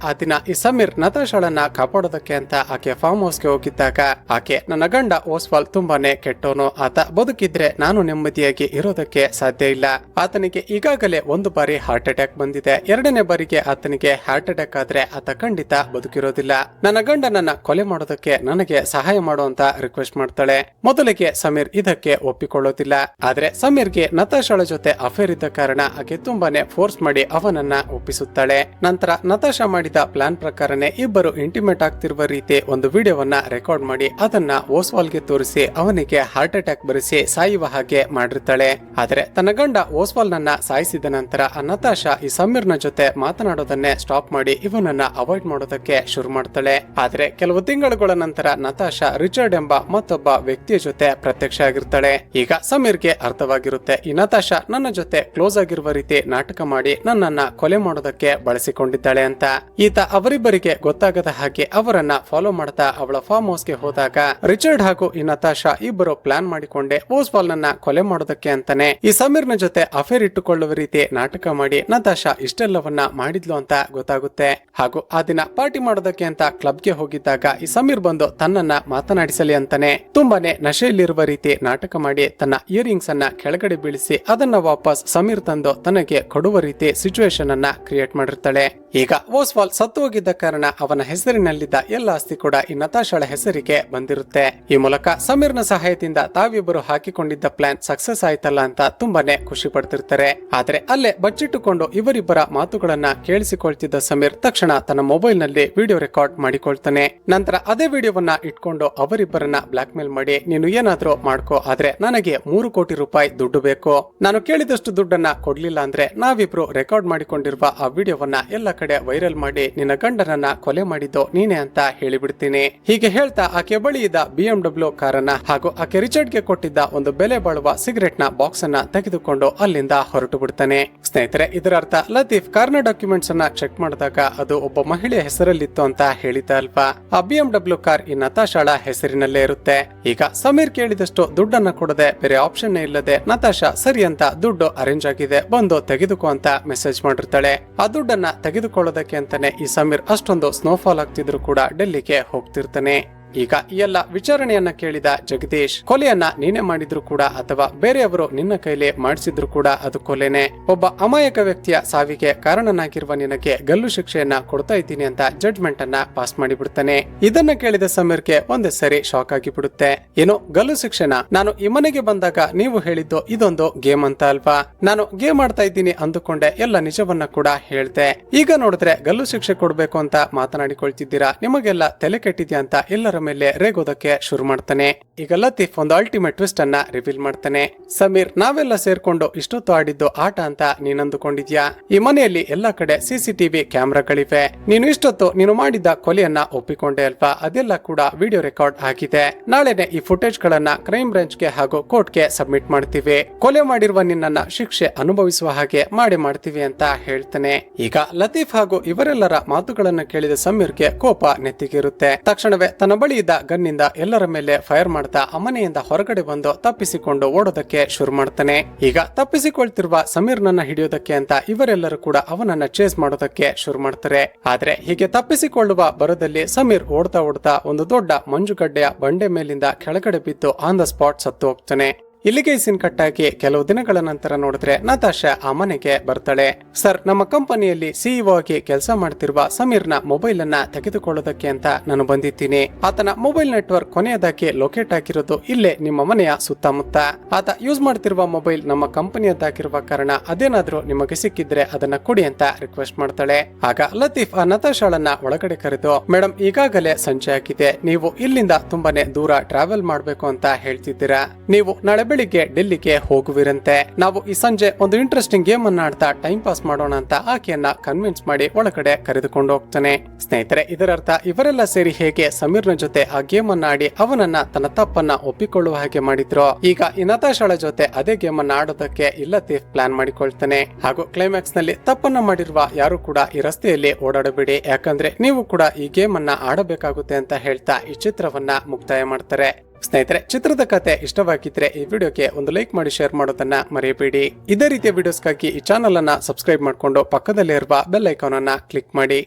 ಆ ದಿನ ಈ ಸಮೀರ್ ನತಾಶಾಳನ್ನ ಕಾಪಾಡೋದಕ್ಕೆ ಅಂತ ಆಕೆ ಫಾರ್ಮ್ ಹೌಸ್ಗೆ ಹೋಗಿದ್ದಾಗ ಆಕೆ ನನ್ನ ಗಂಡ ಓಸ್ವಾಲ್ ತುಂಬಾನೇ ಕೆಟ್ಟವನು, ಆತ ಬದುಕಿದ್ರೆ ನಾನು ನೆಮ್ಮದಿಯಾಗಿ ಇರೋದಕ್ಕೆ ಸಾಧ್ಯ ಇಲ್ಲ. ಆತನಿಗೆ ಈಗಾಗಲೇ ಒಂದು ಬಾರಿ ಹಾರ್ಟ್ ಅಟ್ಯಾಕ್ ಬಂದಿದೆ, ಎರಡನೇ ಬಾರಿಗೆ ಆತನಿಗೆ ಹಾರ್ಟ್ ಅಟ್ಯಾಕ್ ಆದ್ರೆ ಆತ ಖಂಡಿತ ಬದುಕಿರೋದಿಲ್ಲ. ನನ್ನ ಗಂಡನನ್ನ ಕೊಲೆ ಮಾಡೋದಕ್ಕೆ ನನಗೆ ಸಹಾಯ ಮಾಡುವಂತ ರಿಕ್ವೆಸ್ಟ್ ಮಾಡ್ತಾಳೆ. ಮೊದಲಿಗೆ ಸಮೀರ್ ಇದಕ್ಕೆ ಒಪ್ಪಿಕೊಳ್ಳೋದಿಲ್ಲ. ಆದ್ರೆ ಸಮೀರ್ಗೆ ನತಾಶಾಳ ಜೊತೆ ಅಫೇರ್ ಇದ್ದ ಕಾರಣ ಆಕೆ ತುಂಬಾನೇ ಫೋರ್ಸ್ ಮಾಡಿ ಅವನನ್ನ ಒಪ್ಪಿಸುತ್ತಾಳೆ. ನಂತರ ನತಾಶಾ ಮಾಡಿದ ಪ್ಲಾನ್ ಪ್ರಕಾರನೇ ಇಬ್ಬರು ಇಂಟಿಮೇಟ್ ಆಗ್ತಿರುವ ರೀತಿ ಒಂದು ವಿಡಿಯೋವನ್ನ ರೆಕಾರ್ಡ್ ಮಾಡಿ ಅದನ್ನ ಓಸ್ವಾಲ್ಗೆ ತೋರಿಸಿ ಅವನಿಗೆ ಹಾರ್ಟ್ ಅಟ್ಯಾಕ್ ಬರೆಸಿ ಸಾಯುವ ಹಾಗೆ ಮಾಡಿರ್ತಾಳೆ. ಆದ್ರೆ ತನ್ನ ಗಂಡ ಓಸ್ವಾಲ್ ನನ್ನ ಸಾಯಿಸಿದ ನಂತರ ಆ ನತಾಶಾ ಈ ಸಮೀರ್ನ ಜೊತೆ ಮಾತನಾಡೋದನ್ನೇ ಸ್ಟಾಪ್ ಮಾಡಿ ಇವನನ್ನ ಅವಾಯ್ಡ್ ಮಾಡೋದಕ್ಕೆ ಶುರು ಮಾಡ್ತಾಳೆ. ಆದ್ರೆ ಕೆಲವು ತಿಂಗಳುಗಳ ನಂತರ ನತಾಶಾ ರಿಚರ್ಡ್ ಎಂಬ ಮತ್ತೊಬ್ಬ ವ್ಯಕ್ತಿಯ ಜೊತೆ ಪ್ರತ್ಯಕ್ಷ ಆಗಿರ್ತಾಳೆ. ಈಗ ಸಮೀರ್ಗೆ ಅರ್ಥವಾಗಿರುತ್ತೆ, ಈ ನತಾಶಾ ನನ್ನ ಜೊತೆ ಕ್ಲೋಸ್ ಆಗಿರುವ ರೀತಿ ನಾಟಕ ಮಾಡಿ ನನ್ನನ್ನ ಕೊಲೆ ಮಾಡೋದಕ್ಕೆ ಬಳಸಿಕೊಂಡಿದ್ದಾಳೆ ಅಂತ. ಈತ ಅವರಿಬ್ಬರಿಗೆ ಗೊತ್ತಾಗದ ಹಾಗೆ ಅವರನ್ನ ಫಾಲೋ ಮಾಡ್ತಾ ಅವಳ ಫಾರ್ಮ್ ಹೌಸ್ಗೆ ಹೋದಾಗ ರಿಚರ್ಡ್ ಹಾಗೂ ಈ ನತಾಶಾ ಇಬ್ಬರು ಪ್ಲಾನ್ ಮಾಡಿಕೊಂಡೆ ಓಸ್ವಾಲ್ ನನ್ನ ಕೊಲೆ ಮಾಡೋದಕ್ಕೆ ಅಂತಾನೆ ಈ ಸಮೀರ್ನ ಜೊತೆ ಅಫೇರ್ ಇಟ್ಟುಕೊಳ್ಳುವ ರೀತಿ ನಾಟಕ ಮಾಡಿ ನತಾಶಾ ಇಷ್ಟೆಲ್ಲವನ್ನ ಮಾಡಿದ್ಲು ಅಂತ ಗೊತ್ತಾಗುತ್ತೆ. ಹಾಗೂ ಆ ದಿನ ಪಾರ್ಟಿ ಮಾಡೋದಕ್ಕೆ ಅಂತ ಕ್ಲಬ್ಗೆ ಹೋಗಿದ್ದಾಗ ಈ ಸಮೀರ್ ಬಂದು ತನ್ನನ್ನ ಮಾತನಾಡಿಸಲಿ ಅಂತಾನೆ ತುಂಬಾನೇ ನಶೆಯಲ್ಲಿರುವ ರೀತಿ ನಾಟಕ ಮಾಡಿ ತನ್ನ ಇಯರಿಂಗ್ಸ್ ಅನ್ನ ಕೆಳಗಡೆ ಬೀಳಿಸಿ ಅದನ್ನ ವಾಪಸ್ ಸಮೀರ್ ತಂದು ತನಗೆ ಕೊಡುವ ರೀತಿ ಸಿಚುವೇಶನ್ ಅನ್ನ ಕ್ರಿಯೇಟ್ ಮಾಡಿರ್ತಾಳೆ. ಈಗ ಓಸ್ವಾಲ್ ಸತ್ತು ಹೋಗಿದ್ದ ಕಾರಣ ಅವನ ಹೆಸರಿನಲ್ಲಿದ್ದ ಎಲ್ಲ ಆಸ್ತಿ ಕೂಡ ಈ ನತಾಶಾಳ ಹೆಸರಿಗೆ ಬಂದಿರುತ್ತೆ. ಈ ಮೂಲಕ ಸಮೀರ್ನ ಸಹಾಯದಿಂದ ತಾವಿಬ್ಬರು ಹಾಕಿಕೊಂಡಿದ್ದ ಪ್ಲಾನ್ ಸಕ್ಸಸ್ ಆಯ್ತಲ್ಲ ಅಂತ ತುಂಬಾನೇ ಖುಷಿ ಪಡ್ತಿರ್ತಾರೆ. ಆದ್ರೆ ಅಲ್ಲೇ ಬಚ್ಚಿಟ್ಟುಕೊಂಡು ಇವರಿಬ್ಬರ ಮಾತುಗಳನ್ನ ಕೇಳಿಸಿಕೊಳ್ತಿದ್ದ ಸಮೀರ್ ತಕ್ಷಣ ತನ್ನ ಮೊಬೈಲ್ ನಲ್ಲಿ ವಿಡಿಯೋ ರೆಕಾರ್ಡ್ ಮಾಡಿಕೊಳ್ತಾನೆ. ನಂತರ ಅದೇ ವಿಡಿಯೋವನ್ನ ಇಟ್ಕೊಂಡು ಅವರಿಬ್ಬರನ್ನ ಬ್ಲಾಕ್ ಮೇಲ್ ಮಾಡಿ ನೀನು ಏನಾದ್ರೂ ಮಾಡ್ಕೋ, ಆದ್ರೆ ನನಗೆ 3 ಕೋಟಿ ರೂಪಾಯಿ ದುಡ್ಡು ಬೇಕು, ನಾನು ಕೇಳಿದಷ್ಟು ದುಡ್ಡನ್ನ ಕೊಡ್ಲಿಲ್ಲ ಅಂದ್ರೆ ನಾವಿಬ್ರು ರೆಕಾರ್ಡ್ ಮಾಡಿಕೊಂಡಿರುವ ಆ ವಿಡಿಯೋವನ್ನ ಎಲ್ಲ ಕಡೆ ವೈರಲ್ ಮಾಡಿ ನಿನ್ನ ಗಂಡನನ್ನ ಕೊಲೆ ಮಾಡಿದ್ದು ನೀನೆ ಅಂತ ಹೇಳಿಬಿಡ್ತೀನಿ. ಹೀಗೆ ಹೇಳ್ತಾ ಆಕೆ ಬಳಿ ಇದ್ದ BMW ಕಾರನ್ನ ಹಾಗೂ ಆಕೆ ರಿಚರ್ಡ್ಗೆ ಕೊಟ್ಟಿದ್ದ ಒಂದು ಬೆಲೆ ಬಾಳುವ ಸಿಗರೆಟ್ ನ ಬಾಕ್ಸ್ ಅನ್ನ ತೆಗೆದುಕೊಂಡು ಅಲ್ಲಿಂದ ಹೊರಟು ಬಿಡ್ತಾನೆ. ಸ್ನೇಹಿತರೆ, ಇದರ ಅರ್ಥ ಲತೀಫ್ ಕಾರ್ನ ಡಾಕ್ಯುಮೆಂಟ್ಸ್ ಅನ್ನ ಚೆಕ್ ಮಾಡಿದಾಗ ಅದು ಒಬ್ಬ ಮಹಿಳೆಯ ಹೆಸರಲ್ಲಿತ್ತು ಅಂತ ಹೇಳಿದ ಅಲ್ವಾ. ಆ BMW ಕಾರ್ ಈ ನತಾಶಾಳ ಹೆಸರಿನಲ್ಲೇ ಇರುತ್ತೆ. ಈಗ ಸಮೀರ್ ಕೇಳಿದಷ್ಟು ದುಡ್ಡನ್ನ ಕೊಡದೆ ಬೇರೆ ಆಪ್ಷನ್ ಇಲ್ಲದೆ ನತಾಶಾ ಸರಿ ಅಂತ ದುಡ್ಡು ಅರೇಂಜ್ ಆಗಿದೆ ಬಂದು ತೆಗೆದುಕೋ ಅಂತ ಮೆಸೇಜ್ ಮಾಡಿರ್ತಾಳೆ. ಆ ದುಡ್ಡನ್ನ ತೆಗೆದುಕೊಳ್ಳೋದಕ್ಕೆ ಅಂತಾನೆ ಈ ಸಮೀರ್ ಅಷ್ಟೊಂದು ಸ್ನೋಫಾಲ್ ಆಗ್ತಿದ್ರು ಕೂಡ ಡೆಲ್ಲಿಗೆ ಹೋಗ್ತಿರ್ತಾನೆ. ಈಗ ಈ ಎಲ್ಲ ವಿಚಾರಣೆಯನ್ನ ಕೇಳಿದ ಜಗದೀಶ್, ಕೊಲೆಯನ್ನ ನೀನೇ ಮಾಡಿದ್ರು ಕೂಡ ಅಥವಾ ಬೇರೆಯವರು ನಿನ್ನ ಕೈಲಿ ಮಾಡಿಸಿದ್ರು ಕೂಡ ಅದು ಕೊಲೆನೆ. ಒಬ್ಬ ಅಮಾಯಕ ವ್ಯಕ್ತಿಯ ಸಾವಿಗೆ ಕಾರಣನಾಗಿರುವ ನಿನಗೆ ಗಲ್ಲು ಶಿಕ್ಷೆಯನ್ನ ಕೊಡ್ತಾ ಇದ್ದೀನಿ ಅಂತ ಜಡ್ಜ್ಮೆಂಟ್ ಅನ್ನ ಪಾಸ್ ಮಾಡಿಬಿಡ್ತಾನೆ. ಇದನ್ನ ಕೇಳಿದ ಸಮೀರ್ಗೆ ಒಂದೇ ಸರಿ ಶಾಕ್ ಆಗಿಬಿಡುತ್ತೆ. ಏನು ಗಲ್ಲು ಶಿಕ್ಷೆನ? ನಾನು ಈ ಮನೆಗೆ ಬಂದಾಗ ನೀವು ಹೇಳಿದ್ದು ಇದೊಂದು ಗೇಮ್ ಅಂತ ಅಲ್ವಾ? ನಾನು ಗೇಮ್ ಆಡ್ತಾ ಇದ್ದೀನಿ ಅಂದುಕೊಂಡೆ ಎಲ್ಲ ನಿಜವನ್ನ ಕೂಡ ಹೇಳ್ದೆ. ಈಗ ನೋಡಿದ್ರೆ ಗಲ್ಲು ಶಿಕ್ಷೆ ಕೊಡ್ಬೇಕು ಅಂತ ಮಾತನಾಡಿಕೊಳ್ತಿದ್ದೀರಾ, ನಿಮಗೆಲ್ಲ ತಲೆ ಕೆಟ್ಟಿದ್ಯಾ ಅಂತ ಎಲ್ಲರ ಮೇಲೆ ರೇಗೋದಕ್ಕೆ ಶುರು ಮಾಡ್ತಾನೆ. ಈಗ ಲತೀಫ್ ಒಂದು ಅಲ್ಟಿಮೇಟ್ ಟ್ವಿಸ್ಟ್ ಅನ್ನ ರಿವೀಲ್ ಮಾಡ್ತಾನೆ. ಸಮೀರ್, ನಾವೆಲ್ಲ ಸೇರ್ಕೊಂಡು ಇಷ್ಟೊತ್ತು ಆಡಿದ್ದು ಆಟ ಅಂತ ನೀನ್ ಅಂದುಕೊಂಡಿದ್ಯಾ? ಈ ಮನೆಯಲ್ಲಿ ಎಲ್ಲಾ ಕಡೆ CCTV ಕ್ಯಾಮ್ರಾಗಳಿವೆ. ನೀನು ಇಷ್ಟೊತ್ತು ನೀನು ಮಾಡಿದ್ದ ಕೊಲೆಯನ್ನ ಒಪ್ಪಿಕೊಂಡೆ ಅಲ್ವಾ? ಅದೆಲ್ಲ ಕೂಡ ವಿಡಿಯೋ ರೆಕಾರ್ಡ್ ಆಗಿದೆ. ನಾಳೆನೆ ಈ ಫುಟೇಜ್ ಗಳನ್ನ ಕ್ರೈಮ್ ಬ್ರಾಂಚ್ಗೆ ಹಾಗೂ ಕೋರ್ಟ್ಗೆ ಸಬ್ಮಿಟ್ ಮಾಡ್ತೀವಿ. ಕೊಲೆ ಮಾಡಿರುವ ನಿನ್ನನ್ನ ಶಿಕ್ಷೆ ಅನುಭವಿಸುವ ಹಾಗೆ ಮಾಡ್ತೀವಿ ಅಂತ ಹೇಳ್ತಾನೆ. ಈಗ ಲತೀಫ್ ಹಾಗೂ ಇವರೆಲ್ಲರ ಮಾತುಗಳನ್ನ ಕೇಳಿದ ಸಮೀರ್ಗೆ ಕೋಪ ನೆತ್ತಿಗಿರುತ್ತೆ. ತಕ್ಷಣವೇ ತನ್ನ ಬಳಿ ಇದ್ದ ಗನ್ನಿಂದ ಎಲ್ಲರ ಮೇಲೆ ಫೈರ್ ಮಾಡ್ತಾ ಮನೆಯಿಂದ ಹೊರಗಡೆ ಬಂದು ತಪ್ಪಿಸಿಕೊಂಡು ಓಡೋದಕ್ಕೆ ಶುರು ಮಾಡ್ತಾನೆ. ಈಗ ತಪ್ಪಿಸಿಕೊಳ್ತಿರುವ ಸಮೀರ್ನನ್ನ ಹಿಡಿಯೋದಕ್ಕೆ ಅಂತ ಇವರೆಲ್ಲರೂ ಕೂಡ ಅವನನ್ನ ಚೇಸ್ ಮಾಡೋದಕ್ಕೆ ಶುರು ಮಾಡ್ತಾರೆ. ಆದ್ರೆ ಹೀಗೆ ತಪ್ಪಿಸಿಕೊಳ್ಳುವ ಬರದಲ್ಲಿ ಸಮೀರ್ ಓಡ್ತಾ ಒಂದು ದೊಡ್ಡ ಮಂಜುಗಡ್ಡೆಯ ಬಂಡೆ ಮೇಲಿಂದ ಕೆಳಗಡೆ ಬಿದ್ದು ಆನ್ ದ ಸ್ಪಾಟ್ ಸತ್ತು ಹೋಗ್ತಾನೆ. ಇಲ್ಲಿಗೆ ಸೀನ್ ಕಟ್ ಆಗಿ ಕೆಲವು ದಿನಗಳ ನಂತರ ನೋಡಿದ್ರೆ ನತಾಶಾ ಆ ಮನೆಗೆ ಬರ್ತಾಳೆ. ಸರ್, ನಮ್ಮ ಕಂಪನಿಯಲ್ಲಿ ಸಿಇಒ ಆಗಿ ಕೆಲಸ ಮಾಡ್ತಿರುವ ಸಮೀರ್ನ ಮೊಬೈಲ್ ಅನ್ನ ತೆಗೆದುಕೊಳ್ಳೋದಕ್ಕೆ ಅಂತ ನಾನು ಬಂದಿದ್ದೀನಿ. ಆತನ ಮೊಬೈಲ್ ನೆಟ್ವರ್ಕ್ ಕೊನೆಯದಾಗಿ ಲೊಕೇಟ್ ಆಗಿರೋದು ಇಲ್ಲೇ ನಿಮ್ಮ ಮನೆಯ ಸುತ್ತಮುತ್ತ. ಆತ ಯೂಸ್ ಮಾಡ್ತಿರುವ ಮೊಬೈಲ್ ನಮ್ಮ ಕಂಪನಿಯದ್ದಾಗಿರುವ ಕಾರಣ ಅದೇನಾದ್ರೂ ನಿಮಗೆ ಸಿಕ್ಕಿದ್ರೆ ಅದನ್ನ ಕೊಡಿ ಅಂತ ರಿಕ್ವೆಸ್ಟ್ ಮಾಡ್ತಾಳೆ. ಆಗ ಲತೀಫ್ ಆ ನತಾಶಾಳನ್ನ ಒಳಗಡೆ ಕರೆದು, ಮೇಡಮ್, ಈಗಾಗಲೇ ಸಂಜೆ ಆಗಿದೆ, ನೀವು ಇಲ್ಲಿಂದ ತುಂಬಾನೇ ದೂರ ಟ್ರಾವೆಲ್ ಮಾಡ್ಬೇಕು ಅಂತ ಹೇಳ್ತಿದ್ದೀರಾ. ನೀವು ನಾಳೆ ಬೆಳಿಗ್ಗೆ ಡೆಲ್ಲಿಗೆ ಹೋಗುವಿರಂತೆ. ನಾವು ಈ ಸಂಜೆ ಒಂದು ಇಂಟ್ರೆಸ್ಟಿಂಗ್ ಗೇಮ್ ಅನ್ನ ಆಡ್ತಾ ಟೈಮ್ ಪಾಸ್ ಮಾಡೋಣ ಅಂತ ಆಕೆಯನ್ನ ಕನ್ವಿನ್ಸ್ ಮಾಡಿ ಒಳಗಡೆ ಕರೆದುಕೊಂಡು ಹೋಗ್ತಾನೆ. ಸ್ನೇಹಿತರೆ, ಇದರರ್ಥ ಇವರೆಲ್ಲ ಸೇರಿ ಹೇಗೆ ಸಮೀರ್ನ ಜೊತೆ ಆ ಗೇಮ್ ಅನ್ನ ಆಡಿ ಅವನನ್ನ ತನ್ನ ತಪ್ಪನ್ನ ಒಪ್ಪಿಕೊಳ್ಳುವ ಹಾಗೆ ಮಾಡಿದ್ರು, ಈಗ ಈ ನತಾಶಾಳ ಜೊತೆ ಅದೇ ಗೇಮ್ ಅನ್ನ ಆಡೋದಕ್ಕೆ ಲತೀಫ್ ಪ್ಲಾನ್ ಮಾಡಿಕೊಳ್ತಾನೆ. ಹಾಗೂ ಕ್ಲೈಮ್ಯಾಕ್ಸ್ ನಲ್ಲಿ ತಪ್ಪನ್ನ ಮಾಡಿರುವ ಯಾರು ಕೂಡ ಈ ರಸ್ತೆಯಲ್ಲಿ ಓಡಾಡಬೇಡಿ, ಯಾಕಂದ್ರೆ ನೀವು ಕೂಡ ಈ ಗೇಮ್ ಅನ್ನ ಆಡಬೇಕಾಗುತ್ತೆ ಅಂತ ಹೇಳ್ತಾ ಈ ಚಿತ್ರವನ್ನ ಮುಕ್ತಾಯ ಮಾಡ್ತಾರೆ. ಸ್ನೇಹಿತರೆ, ಚಿತ್ರದ ಕತೆ ಇಷ್ಟವಾಗಿದ್ರೆ ಈ ವಿಡಿಯೋಗೆ ಒಂದು ಲೈಕ್ ಮಾಡಿ ಶೇರ್ ಮಾಡೋದನ್ನ ಮರೆಯಬೇಡಿ. ಇದೇ ರೀತಿಯ ವಿಡಿಯೋಸ್ಗಾಗಿ ಈ ಚಾನಲ್ ಅನ್ನ ಸಬ್ಸ್ಕ್ರೈಬ್ ಮಾಡಿಕೊಂಡು ಪಕ್ಕದಲ್ಲೇ ಇರುವ ಬೆಲ್ ಐಕಾನ್ ಅನ್ನ ಕ್ಲಿಕ್ ಮಾಡಿ.